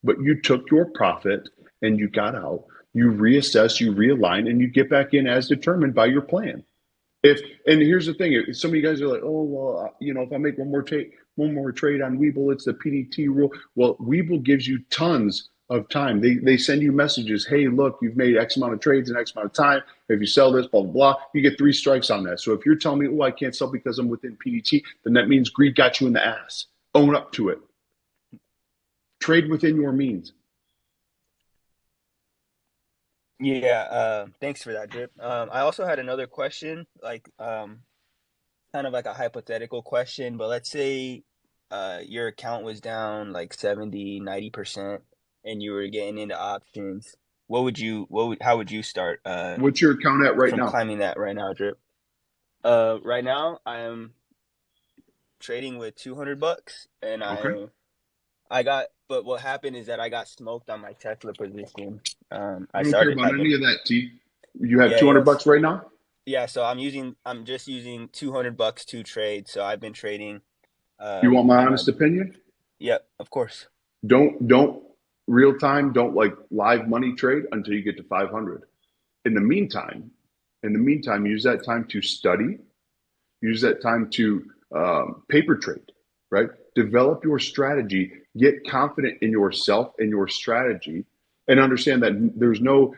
But you took your profit and you got out. You reassess, you realign, and you get back in as determined by your plan. And here's the thing, if some of you guys are like, oh, well, if I make one more trade on Webull, it's the PDT rule. Well, Webull gives you tons of time. They send you messages. Hey, look, you've made X amount of trades in X amount of time. If you sell this, blah, blah, blah, you get 3 strikes on that. So if you're telling me, oh, I can't sell because I'm within PDT, then that means greed got you in the ass. Own up to it. Trade within your means. Yeah, thanks for that, Drip. I also had another question, like kind of like a hypothetical question, but let's say your account was down like 70, 90% and you were getting into options how would you start? What's your account at right now? Climbing that right now, Drip. Right now I am trading with $200, and but what happened is that I got smoked on my Tesla position. I don't care about any of that, T. You have $200 right now? Yeah, so I'm just using $200 to trade. So I've been trading. You want my honest opinion? Yeah, of course. Don't real time. Don't like live money trade until you get to 500. In the meantime, use that time to study. Use that time to paper trade. Right? Develop your strategy. Get confident in yourself and your strategy, and understand that there's no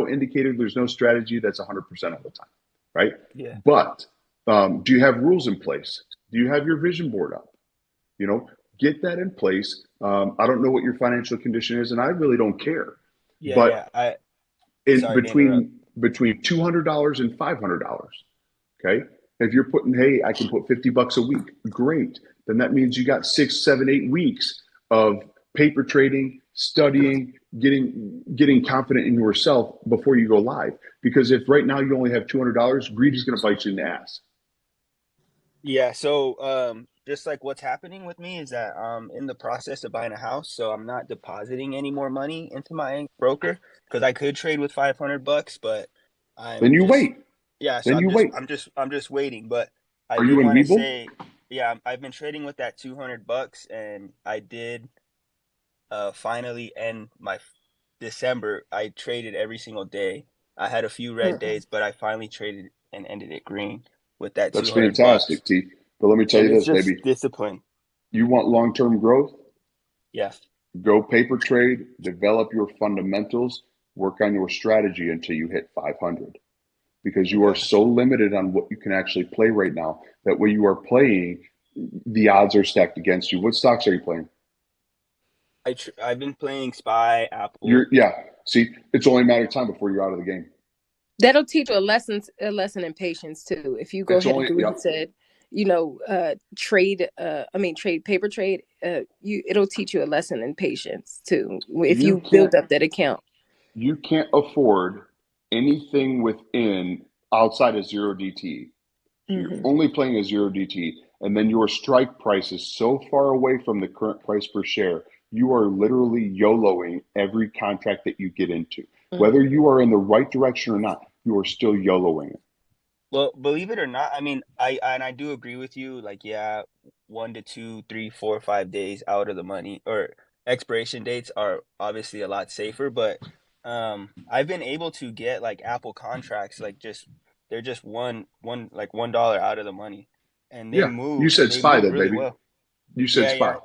indicator, there's no strategy that's 100% of the time. Right? Yeah. But do you have rules in place? Do you have your vision board up? Get that in place. I don't know what your financial condition is, and I really don't care. Yeah, but between $200 and $500, okay? If you're putting, hey, I can put $50 a week, great. Then that means you got 6, 7, 8 weeks of paper trading, studying, getting confident in yourself before you go live. Because if right now you only have $200, greed is going to bite you in the ass. Yeah. So just like what's happening with me is that I'm in the process of buying a house, so I'm not depositing any more money into my broker because I could trade with $500, but wait. Yeah. So I'm just waiting. But I Are you in Webull? Say, yeah, I've been trading with that $200, and I did finally end my December. I traded every single day. I had a few red days, but I finally traded and ended it green with that. That's fantastic, T. But let me tell you this, baby. Discipline. You want long-term growth? Yes. Go paper trade, develop your fundamentals, work on your strategy until you hit 500. Because you are so limited on what you can actually play right now that when you are playing, the odds are stacked against you. What stocks are you playing? I've been playing SPY, Apple. See, it's only a matter of time before you're out of the game. That'll teach you a lesson in patience too. If you go ahead and do what you said, trade paper trade, it'll teach you a lesson in patience too. If you build up that account. You can't afford anything outside of 0DTE. You're only playing a 0DTE, and then your strike price is so far away from the current price per share. You are literally YOLOing every contract that you get into. Whether you are in the right direction or not, you are still YOLOing it. Well, believe it or not, I mean, I do agree with you. Like, 1 to 2, 3, 4, 5 days out of the money, or expiration dates are obviously a lot safer. But I've been able to get like Apple contracts, like they're just $1 out of the money, and they move. You said SPY, though, really baby. Well. You said SPY.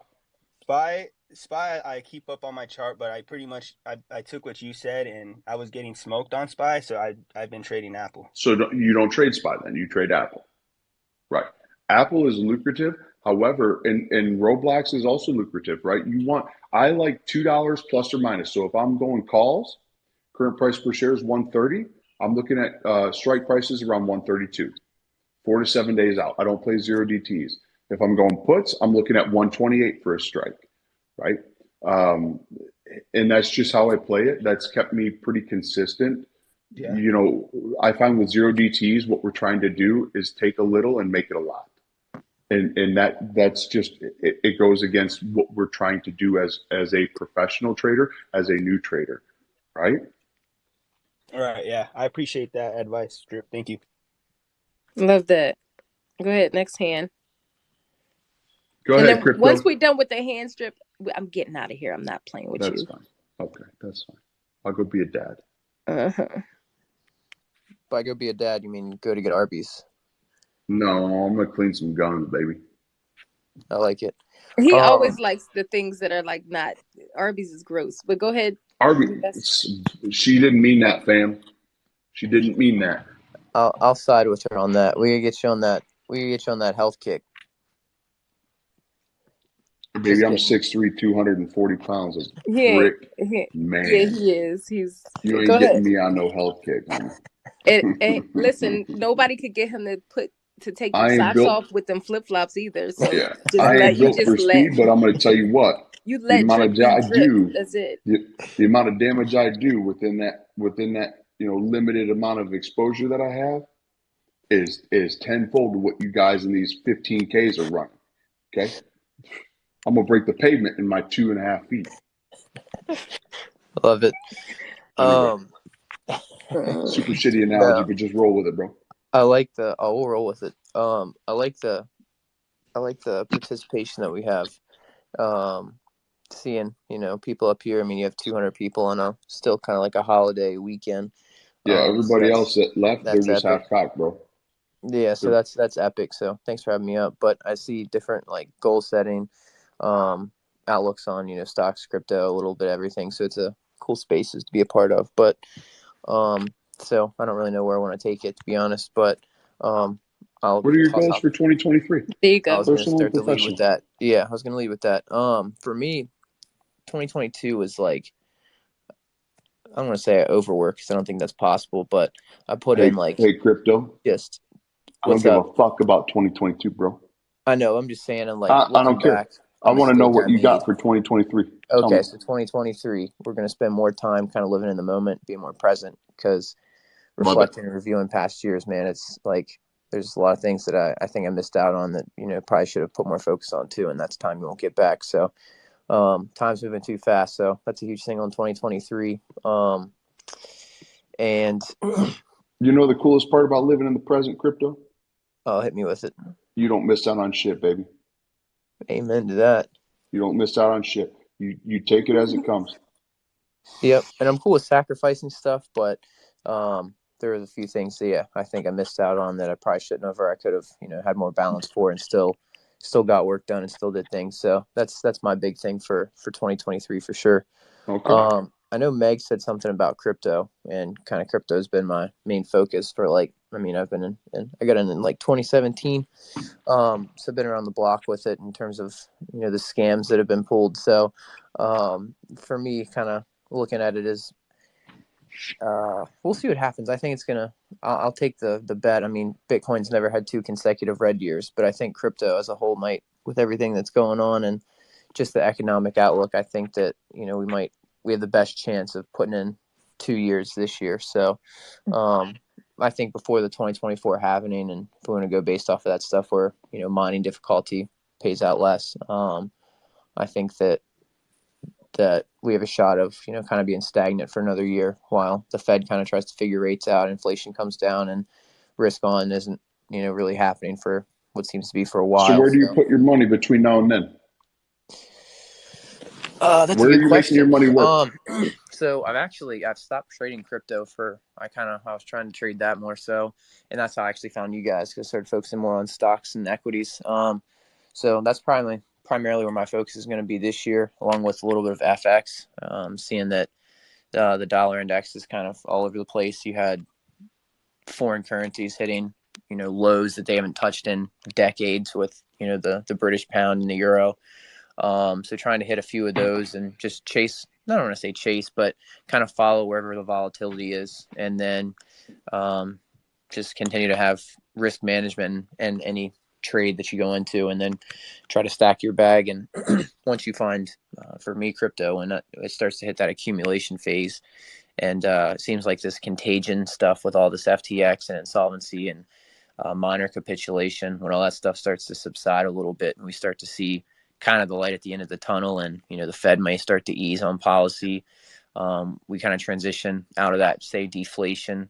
Yeah. SPY, I keep up on my chart, but I pretty much I took what you said, and I was getting smoked on SPY, so I've been trading Apple. So you don't trade SPY then? You trade Apple, right? Apple is lucrative. However, and Roblox is also lucrative, right? I like $2 plus or minus. So if I'm going calls, current price per share is 130. I'm looking at strike prices around 132, 4 to 7 days out. I don't play 0DTs. If I'm going puts, I'm looking at 128 for a strike. Right. And that's just how I play it. That's kept me pretty consistent. Yeah. I find with 0DTs, what we're trying to do is take a little and make it a lot. And that's just, it goes against what we're trying to do as a professional trader, as a new trader. Right. All right. Yeah. I appreciate that advice, Drip. Thank you. Love that. Go ahead. Next hand. Go ahead, Crypto. Once we're done with the hand strip, I'm getting out of here. I'm not playing with you. That's fine. Okay, that's fine. I'll go be a dad. By go be a dad, you mean go to get Arby's? No, I'm gonna clean some guns, baby. I like it. He always likes the things that are like not. Arby's is gross, but go ahead. Arby's. She didn't mean that, fam. She didn't mean that. I'll side with her on that. We gotta get you on that. We gotta get you on that health kick. Baby, I'm 6'3", 240 pounds. Man. Yeah, he is. You ain't getting me on no health kick, honey. Listen, nobody could get him to take the socks off with them flip flops either. So I ain't built for speed, but I'm gonna tell you what. You let drip be drip. That's it. The amount of damage I do within that limited amount of exposure that I have is tenfold to what you guys in these 15Ks are running. Okay, I'm gonna break the pavement in my 2.5 feet. Love it. Anyway. Super shitty analogy, but just roll with it, bro. I like we'll roll with it. I like the participation that we have. Seeing, people up here. I mean, you have 200 people on a still kind of like a holiday weekend. Yeah, everybody else that left, they're just half cocked, bro. Yeah, so that's epic. So thanks for having me up. But I see different like goal setting, outlooks on stocks, crypto, a little bit of everything. So it's a cool spaces to be a part of. But so I don't really know where I want to take it, to be honest. But what are your goals for 2023? There you go. I was going to start to lead with that. Yeah, I was going to lead with that. For me, 2022 was like, I don't want to say I overworked because I don't think that's possible, but I put in like. Hey, crypto. Just. I don't give a fuck about 2022, bro. I know. I'm just saying. I'm like. I don't care. I want to know what you got for 2023. Okay, so 2023, we're going to spend more time kind of living in the moment, being more present, because reflecting and reviewing past years, man, it's like there's a lot of things that I think I missed out on that probably should have put more focus on too, and that's time you won't get back. So. Time's moving too fast, so that's a huge thing on 2023. And the coolest part about living in the present, crypto? Oh, hit me with it. You don't miss out on shit, baby. Amen to that. You don't miss out on shit. You take it as it comes. Yep, and I'm cool with sacrificing stuff, but there was a few things that I think I missed out on that I probably shouldn't have, or I could have had more balance for, and still got work done and still did things. So that's my big thing for 2023 for sure. Okay. I know Meg said something about crypto, and kind of crypto has been my main focus for I've been I got in like 2017. So I've been around the block with it in terms of, the scams that have been pulled. So for me, kind of looking at it as, we'll see what happens. I think it's I'll take the bet. I mean, Bitcoin's never had 2 consecutive red years, but I think crypto as a whole might, with everything that's going on and just the economic outlook, I think that, we have the best chance of putting in 2 years this year. So, I think before the 2024 happening, and if we're going to go based off of that stuff where, mining difficulty pays out less, I think that we have a shot of, kind of being stagnant for another year while the Fed kind of tries to figure rates out, inflation comes down, and risk on isn't, really happening for what seems to be for a while. So where do you put your money between now and then? That's where a good are you question. Making your money work? So I've stopped trading crypto I was trying to trade that more so, and that's how I actually found you guys, because I started focusing more on stocks and equities. So that's primarily where my focus is going to be this year, along with a little bit of FX. Seeing that the dollar index is kind of all over the place. You had foreign currencies hitting, lows that they haven't touched in decades with, the British pound and the euro. So trying to hit a few of those and just chase, I don't want to say chase, but kind of follow wherever the volatility is. And then just continue to have risk management and any trade that you go into, and then try to stack your bag. And once you find, for me, crypto, and it starts to hit that accumulation phase, and it seems like this contagion stuff with all this FTX and insolvency and minor capitulation, when all that stuff starts to subside a little bit and we start to see kind of the light at the end of the tunnel, and the Fed may start to ease on policy, we kind of transition out of that, say, deflation.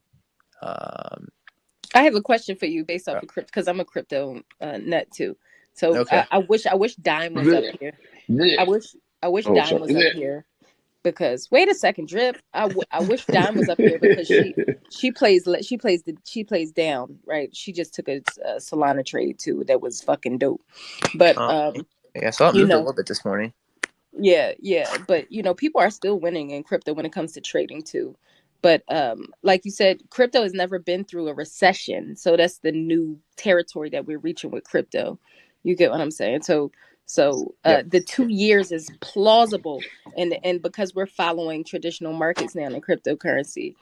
I have a question for you based off of crypto, because I'm a crypto nut too. So okay. I wish Dime was up here. I wish Dime was up here, because wait a second, Drip. I wish Dime was up here, because she plays down, right? She just took a Solana trade too that was fucking dope. But yeah, so I moved a little bit this morning. Yeah, but people are still winning in crypto when it comes to trading too. But like you said, crypto has never been through a recession, so that's the new territory that we're reaching with crypto. You get what I'm saying? So So the 2 years is plausible, and because we're following traditional markets now in cryptocurrency,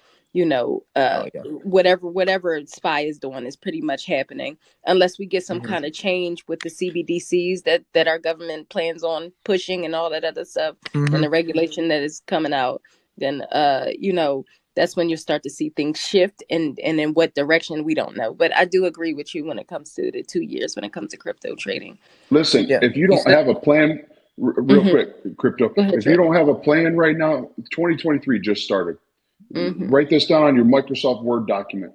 whatever SPY is doing is pretty much happening, unless we get some kind of change with the CBDCs that our government plans on pushing and all that other stuff, and the regulation that is coming out. Then that's when you start to see things shift, and in what direction we don't know. But I do agree with you when it comes to the 2 years when it comes to crypto trading. Listen, if you don't have a plan, real quick, crypto, if you don't have a plan right now, 2023 just started. Write this down on your Microsoft Word document.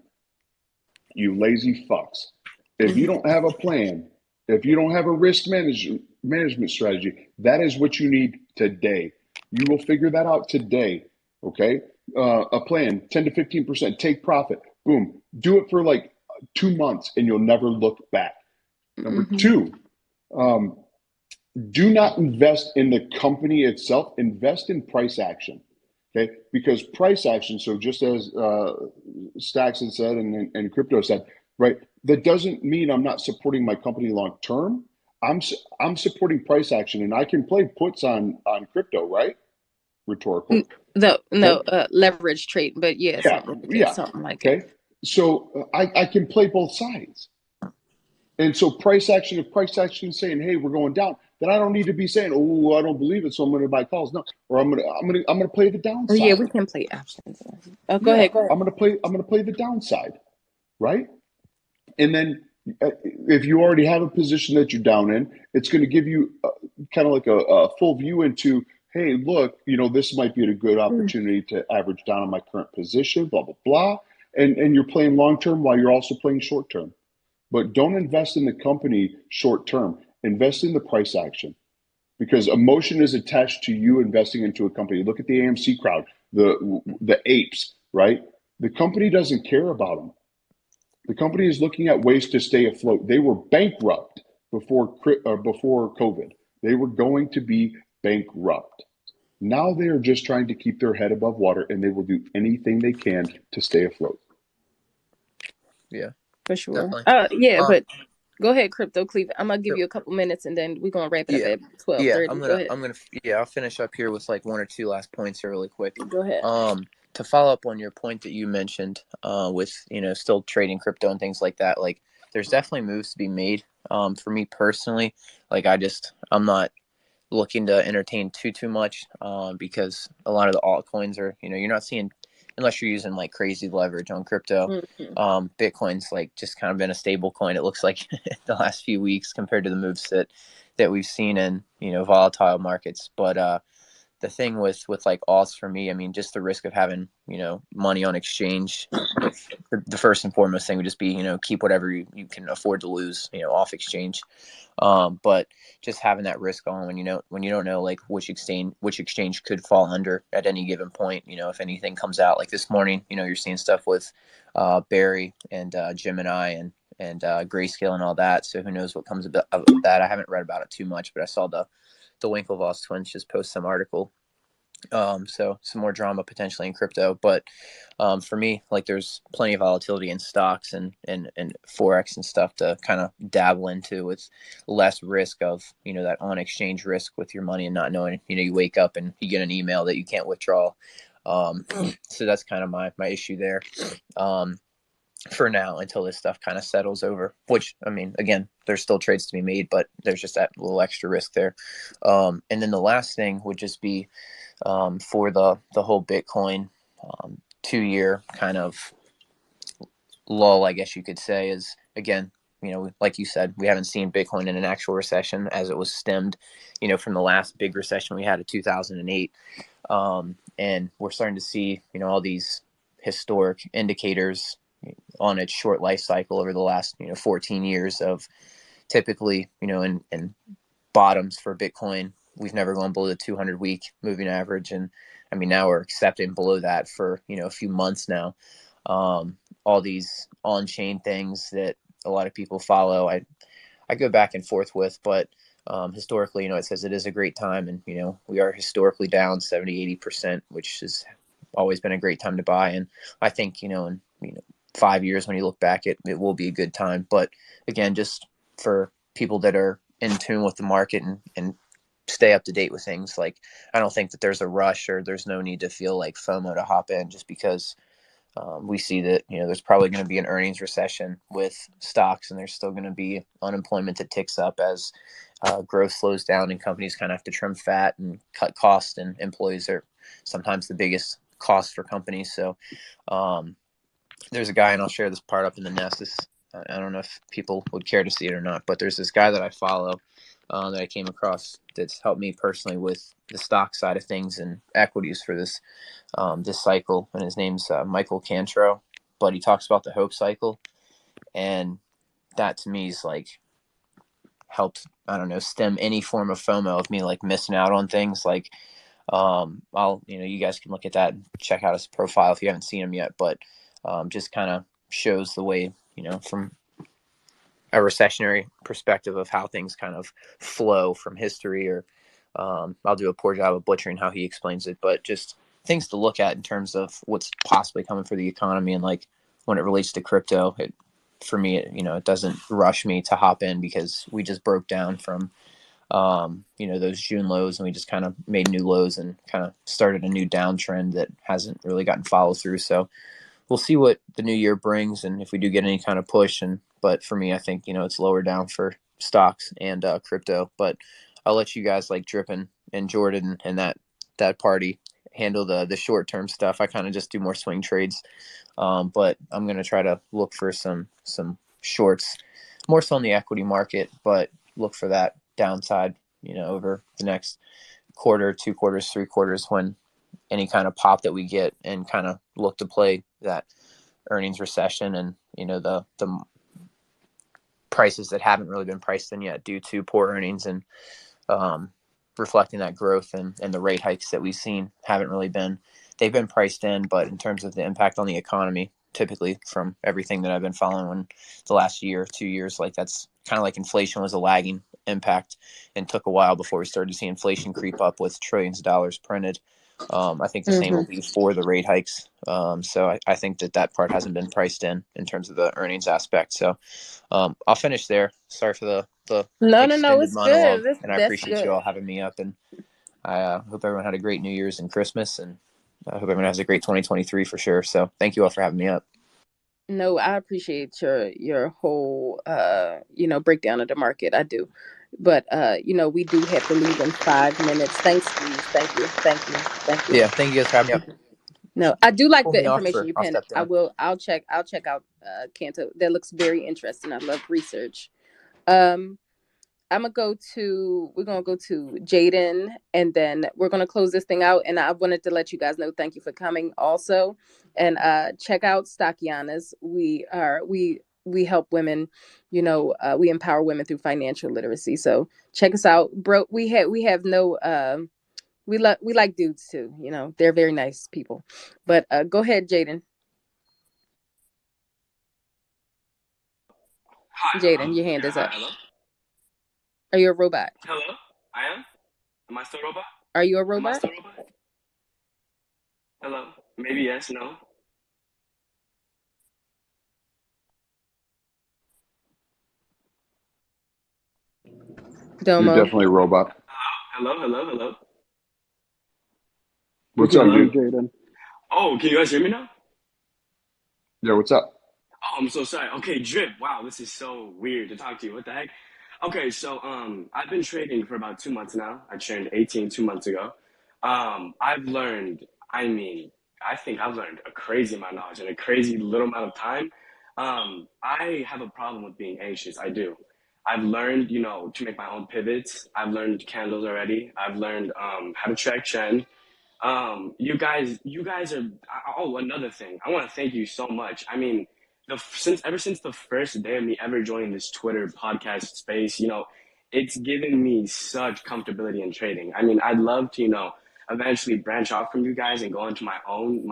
You lazy fucks. If you don't have a plan, if you don't have a risk management strategy, that is what you need today. You will figure that out today. Okay. A plan, 10 to 15%, take profit. Boom. Do it for like 2 months and you'll never look back. Number two, do not invest in the company itself. Invest in price action. Okay, because price action, so just as Stacks had said and Crypto said, right, that doesn't mean I'm not supporting my company long term. I'm supporting price action, and I can play puts on crypto, right? Rhetorical. No, leverage trade, but something like that. So I can play both sides. And so price action, if price action is saying, hey, we're going down, then I don't need to be saying, oh, I don't believe it, so I'm going to buy calls. No, or I'm going to play the downside. Oh yeah, we can play options. Oh, go ahead. I'm going to play the downside, right? And then if you already have a position that you're down in, it's going to give you kind of like a full view into, hey, look, this might be a good opportunity to average down on my current position, blah, blah, blah. And you're playing long term while you're also playing short term. But don't invest in the company short term. Invest in the price action, because emotion is attached to you investing into a company. Look at the AMC crowd, the apes, right? The company doesn't care about them. The company is looking at ways to stay afloat. They were bankrupt before COVID. They were going to be bankrupt. Now they are just trying to keep their head above water, and they will do anything they can to stay afloat. Yeah. For sure. But go ahead, Crypto Cleve. I'm gonna give you a couple minutes, and then we're gonna wrap it up at 12:30. I'll finish up here with like one or two last points here really quick. Go ahead. To follow up on your point that you mentioned, with still trading crypto and things like that, like there's definitely moves to be made. For me personally, like I'm not looking to entertain too much, because a lot of the altcoins are, you're not seeing, unless you're using like crazy leverage on crypto. Bitcoin's like just kind of been a stable coin, it looks like, the last few weeks compared to the moves that we've seen in volatile markets. But the thing with like alts for me, I mean, just the risk of having money on exchange, the first and foremost thing would just be keep whatever you can afford to lose off exchange. But just having that risk on when you don't know like which exchange could fall under at any given point. If anything comes out like this morning, you're seeing stuff with Barry and Gemini and Grayscale and all that. So who knows what comes of that? I haven't read about it too much, but I saw the Winklevoss twins just post some article. So some more drama potentially in crypto, but for me, like there's plenty of volatility in stocks and Forex and stuff to kind of dabble into with less risk of, that on exchange risk with your money and not knowing, you wake up and you get an email that you can't withdraw. So that's kind of my issue there. For now, until this stuff kind of settles over, which, I mean, again, there's still trades to be made, but there's just that little extra risk there. And then the last thing would just be for the whole Bitcoin 2-year kind of lull, I guess you could say, is, again, like you said, we haven't seen Bitcoin in an actual recession, as it was stemmed, from the last big recession we had in 2008. And we're starting to see, all these historic indicators on its short life cycle over the last 14 years of typically in bottoms for Bitcoin. We've never gone below the 200-week moving average, and I mean now we're accepting below that for a few months now. All these on-chain things that a lot of people follow, I go back and forth with, but historically, it says it is a great time, and we are historically down 70-80%, which has always been a great time to buy. And I think in 5 years when you look back, it will be a good time. But again, just for people that are in tune with the market and stay up to date with things. Like, I don't think that there's a rush or there's no need to feel like FOMO to hop in just because we see that, there's probably going to be an earnings recession with stocks, and there's still going to be unemployment that ticks up as growth slows down and companies kind of have to trim fat and cut costs, and employees are sometimes the biggest cost for companies. So there's a guy, and I'll share this part up in the nest. I don't know if people would care to see it or not, but there's this guy that I follow that I came across that's helped me personally with the stock side of things and equities for this cycle, and his name's Michael Cantro. But he talks about the hope cycle, and that to me is like helped, I don't know, stem any form of FOMO of me like missing out on things. Like you guys can look at that and check out his profile if you haven't seen him yet, but just kind of shows the way, from a recessionary perspective of how things kind of flow from history, or I'll do a poor job of butchering how he explains it, but just things to look at in terms of what's possibly coming for the economy. And like when it relates to crypto, for me, it doesn't rush me to hop in because we just broke down from, those June lows, and we just kind of made new lows and kind of started a new downtrend that hasn't really gotten follow through. So we'll see what the new year brings, and if we do get any kind of push. But for me, I think, it's lower down for stocks and crypto. But I'll let you guys like Drippin and Jordan and that party handle the short-term stuff. I kind of just do more swing trades. But I'm going to try to look for some shorts, more so in the equity market, but look for that downside, over the next quarter, 2 quarters, 3 quarters, when any kind of pop that we get, and kind of look to play that earnings recession and, the prices that haven't really been priced in yet due to poor earnings, and reflecting that growth and the rate hikes that we've seen they've been priced in, but in terms of the impact on the economy, typically from everything that I've been following in the last year, 2 years, like that's kind of like inflation was a lagging impact and took a while before we started to see inflation creep up with trillions of dollars printed. I think the same will be for the rate hikes. So I think that part hasn't been priced in terms of the earnings aspect. So I'll finish there. Sorry for the no, it's monologue, good. And I appreciate you all having me up. And I hope everyone had a great New Year's and Christmas, and I hope everyone has a great 2023 for sure. So thank you all for having me up. No, I appreciate your whole breakdown of the market. I do. But we do have to leave in 5 minutes. Thanks, Steve. Thank you. Yeah, thank you guys for having me up. No, I do like the information you pinned. I'll check out Canto. That looks very interesting. I love research. We're gonna go to Jaden, and then we're gonna close this thing out. And I wanted to let you guys know, thank you for coming also. And check out Stockianas. We help women, we empower women through financial literacy. So check us out, bro. We have no we like dudes too, they're very nice people. But go ahead, Jaden. Jaden, your hand is up. Hello? Are you a robot? Hello? I am? Am I still a robot? Are you a robot? Am I still a robot? Hello? Maybe yes, no? Domo. You're definitely a robot. Hello? What's up, dude? Jaden? Oh, can you guys hear me now? Yeah, what's up? Oh, I'm so sorry. Okay, Drip. Wow, this is so weird to talk to you. What the heck? Okay, so I've been trading for about 2 months now. I turned 18 2 months ago. I've learned, I think I've learned a crazy amount of knowledge in a crazy little amount of time. I have a problem with being anxious. I do. I've learned, to make my own pivots. I've learned candles already. I've learned how to track trend. You guys are. Oh, another thing. I want to thank you so much. I mean, ever since the first day of me ever joining this Twitter podcast space, it's given me such comfortability in trading. I mean, I'd love to, eventually branch off from you guys and go into my own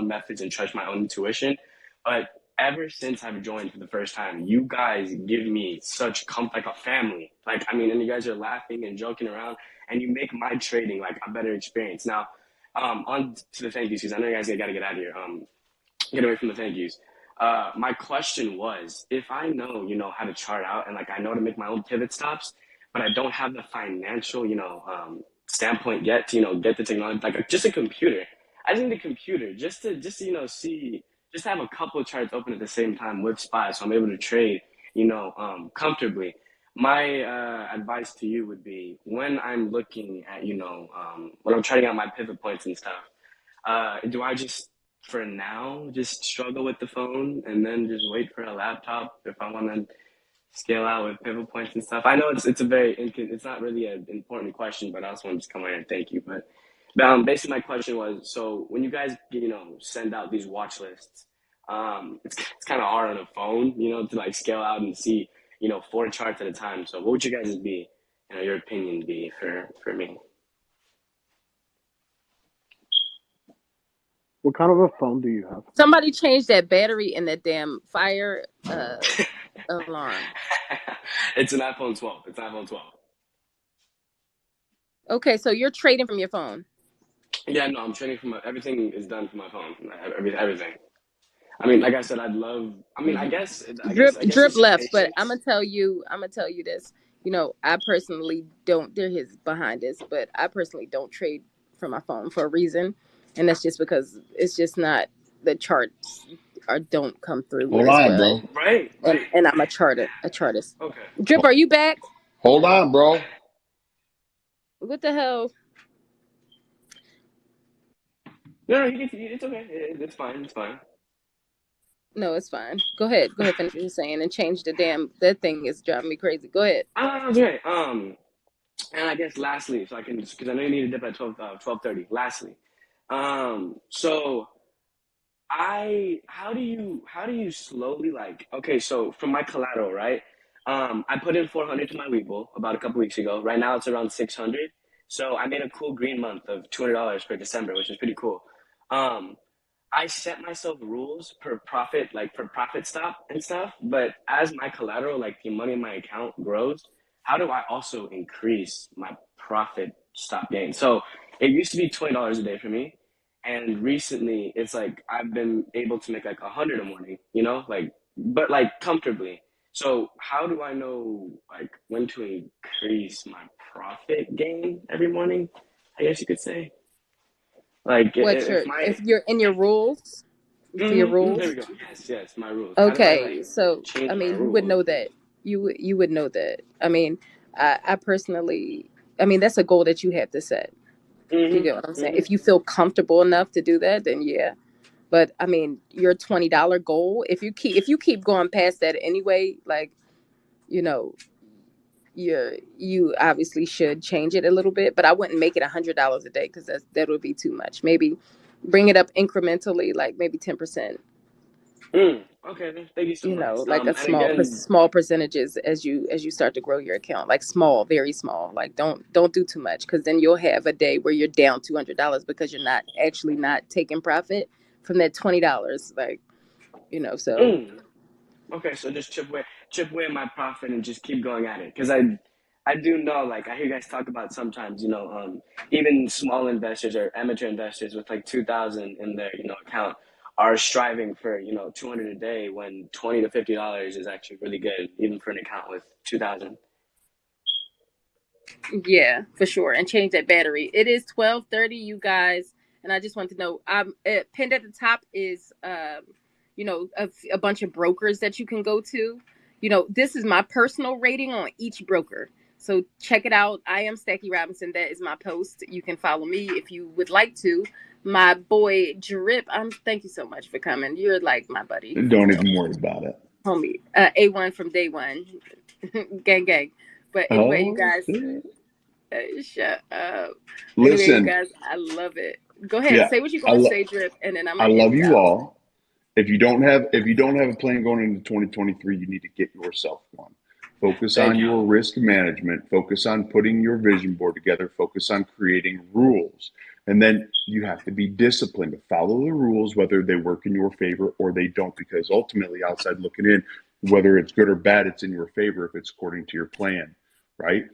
methods and trust my own intuition. But ever since I've joined for the first time, you guys give me such like a family. Like, I mean, and you guys are laughing and joking around, and you make my trading like a better experience. Now, on to the thank yous, because I know you guys got to get out of here. Get away from the thank yous. My question was, if I know, how to chart out and like I know to make my own pivot stops, but I don't have the financial, standpoint yet to, get the technology, like just a computer. I just need a computer just to see, just have a couple of charts open at the same time with SPY, so I'm able to trade, comfortably. My advice to you would be when I'm looking at, when I'm trying out my pivot points and stuff, do I just, for now, just struggle with the phone and then just wait for a laptop if I want to scale out with pivot points and stuff? I know it's a very, it's not really an important question, but I also want to just come in and thank you. But basically my question was, so when you guys, send out these watch lists, it's kind of hard on a phone, to like scale out and see, 4 charts at a time. So what would you guys be, your opinion be for me? What kind of a phone do you have? Somebody changed that battery in that damn fire alarm. It's an iPhone 12. It's an iPhone 12. Okay, so you're trading from your phone. Yeah, no, I'm trading from everything is done from my phone. Everything. I mean, like I said, I guess Drip left, but I'm gonna tell you this. I personally don't. They're his behind this, but I personally don't trade from my phone for a reason, and that's just because it's just not the charts don't come through. Hold on, bro. Right. And I'm a chartist. Okay. Drip, are you back? Hold on, bro. What the hell? No, it's okay. It's fine. It's fine. No, it's fine. Go ahead. Finish what you're saying and change the damn. That thing is driving me crazy. Go ahead. That's okay. And I guess lastly, so I can just, because I know you need to dip at 12:30. Lastly, so how do you slowly okay, so from my collateral, right? I put in 400 to my Webull about a couple weeks ago. Right now it's around 600. So I made a cool green month of $200 for December, which is pretty cool. I set myself rules per profit stop and stuff. But as my collateral, the money in my account grows, how do I also increase my profit stop gain? So it used to be $20 a day for me. And recently it's I've been able to make 100 a morning, but comfortably. So how do I know when to increase my profit gain every morning? I guess you could say. If you're in your rules, for your rules. There we go. Yes, my rules. Okay, so you would know that. You would know that. I mean, I personally, that's a goal that you have to set. You get what I'm saying? If you feel comfortable enough to do that, then yeah. But your $20 goal, if you keep going past that anyway, you obviously should change it a little bit, but I wouldn't make it $100 a day because that would be too much. Maybe bring it up incrementally, maybe 10%. Okay, thank you so much. Small percentages as you start to grow your account, small, very small. Don't do too much because then you'll have a day where you're down $200 because you're not taking profit from that $20. So. Okay, so just chip away my profit and just keep going at it. Because I do know, I hear you guys talk about sometimes, even small investors or amateur investors with 2,000 in their, account are striving for, 200 a day when $20 to $50 is actually really good, even for an account with 2,000. Yeah, for sure. And change that battery. It is 12:30, you guys. And I just want to know, pinned at the top is, a bunch of brokers that you can go to. This is my personal rating on each broker. So check it out. I am Stacky Robinson. That is my post. You can follow me if you would like to. My boy Drip, thank you so much for coming. You're my buddy. Don't even worry about it. Homie. A1 from day one. Gang. But anyway, you guys, shut up. Listen. Anyway, you guys, I love it. Go ahead, say what you're going to say, Drip, and then I love you all. If you don't have a plan going into 2023, you need to get yourself one. Focus on your risk management. Focus on putting your vision board together. Focus on creating rules. And then you have to be disciplined to follow the rules, whether they work in your favor or they don't, because ultimately outside looking in, whether it's good or bad, it's in your favor if it's according to your plan, right?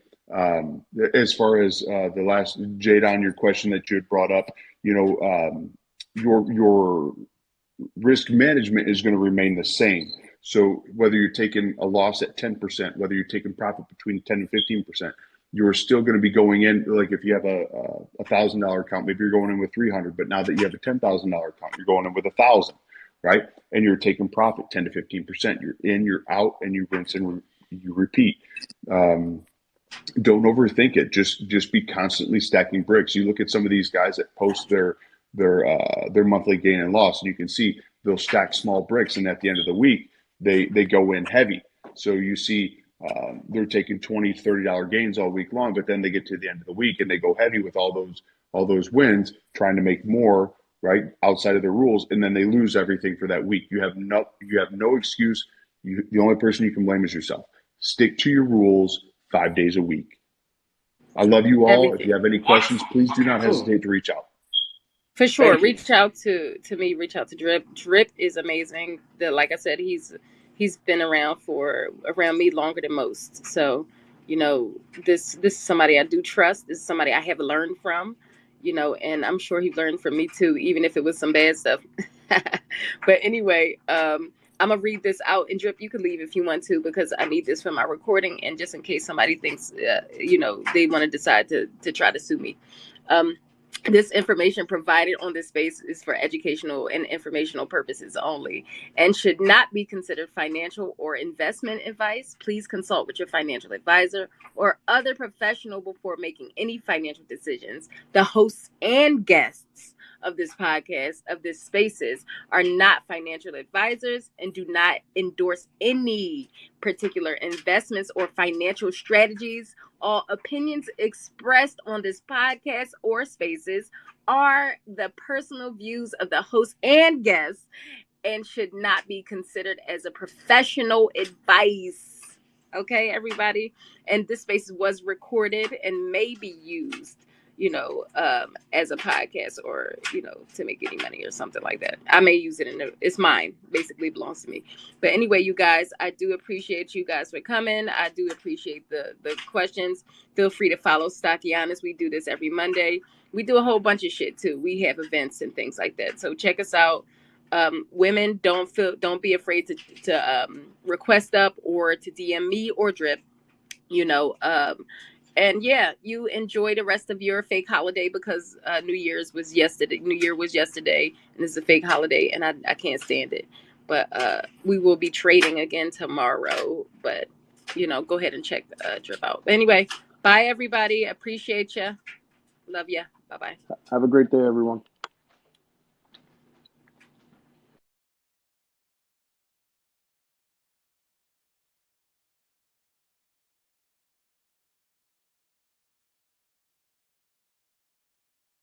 As far as the last, Jade, on your question that you had brought up, your risk management is going to remain the same. So whether you're taking a loss at 10%, whether you're taking profit between 10 and 15%, you're still going to be going in. Like if you have a $1,000 account, maybe you're going in with 300, but now that you have a $10,000 account, you're going in with 1,000, right? And you're taking profit 10 to 15%. You're in, you're out, and you rinse and you repeat. Don't overthink it. Just be constantly stacking bricks. You look at some of these guys that post their monthly gain and loss, and you can see they'll stack small bricks, and at the end of the week, they go in heavy. So you see they're taking $20, $30 gains all week long, but then they get to the end of the week and they go heavy with all those wins, trying to make more, right, outside of their rules, and then they lose everything for that week. You have no excuse. The only person you can blame is yourself. Stick to your rules 5 days a week. I love you all. If you have any questions, please do not hesitate to reach out. For sure. Reach out to me, reach out to Drip. Drip is amazing. Like I said, he's been around me longer than most. So, this is somebody I do trust. This is somebody I have learned from, and I'm sure he learned from me too, even if it was some bad stuff. But anyway, I'm going to read this out, and Drip, you can leave if you want to, because I need this for my recording, and just in case somebody thinks, they want to decide to try to sue me. This information provided on this space is for educational and informational purposes only and should not be considered financial or investment advice. Please consult with your financial advisor or other professional before making any financial decisions. The hosts and guests of this podcast, of this spaces, are not financial advisors and do not endorse any particular investments or financial strategies. All opinions expressed on this podcast or spaces are the personal views of the host and guests and should not be considered as a professional advice. Okay, everybody? And this space was recorded and may be used, as a podcast or, to make any money or something like that. I may use it it's mine, basically belongs to me. But anyway, you guys, I do appreciate you guys for coming. I do appreciate the questions. Feel free to follow Stockianas. We do this every Monday. We do a whole bunch of shit too. We have events and things like that. So check us out. Women, don't be afraid to request up or to DM me or Drip, and yeah, you enjoy the rest of your fake holiday because New Year was yesterday, and it's a fake holiday, and I can't stand it. But we will be trading again tomorrow. But go ahead and check Drip out. Anyway, bye everybody. Appreciate you. Love you. Bye bye. Have a great day, everyone.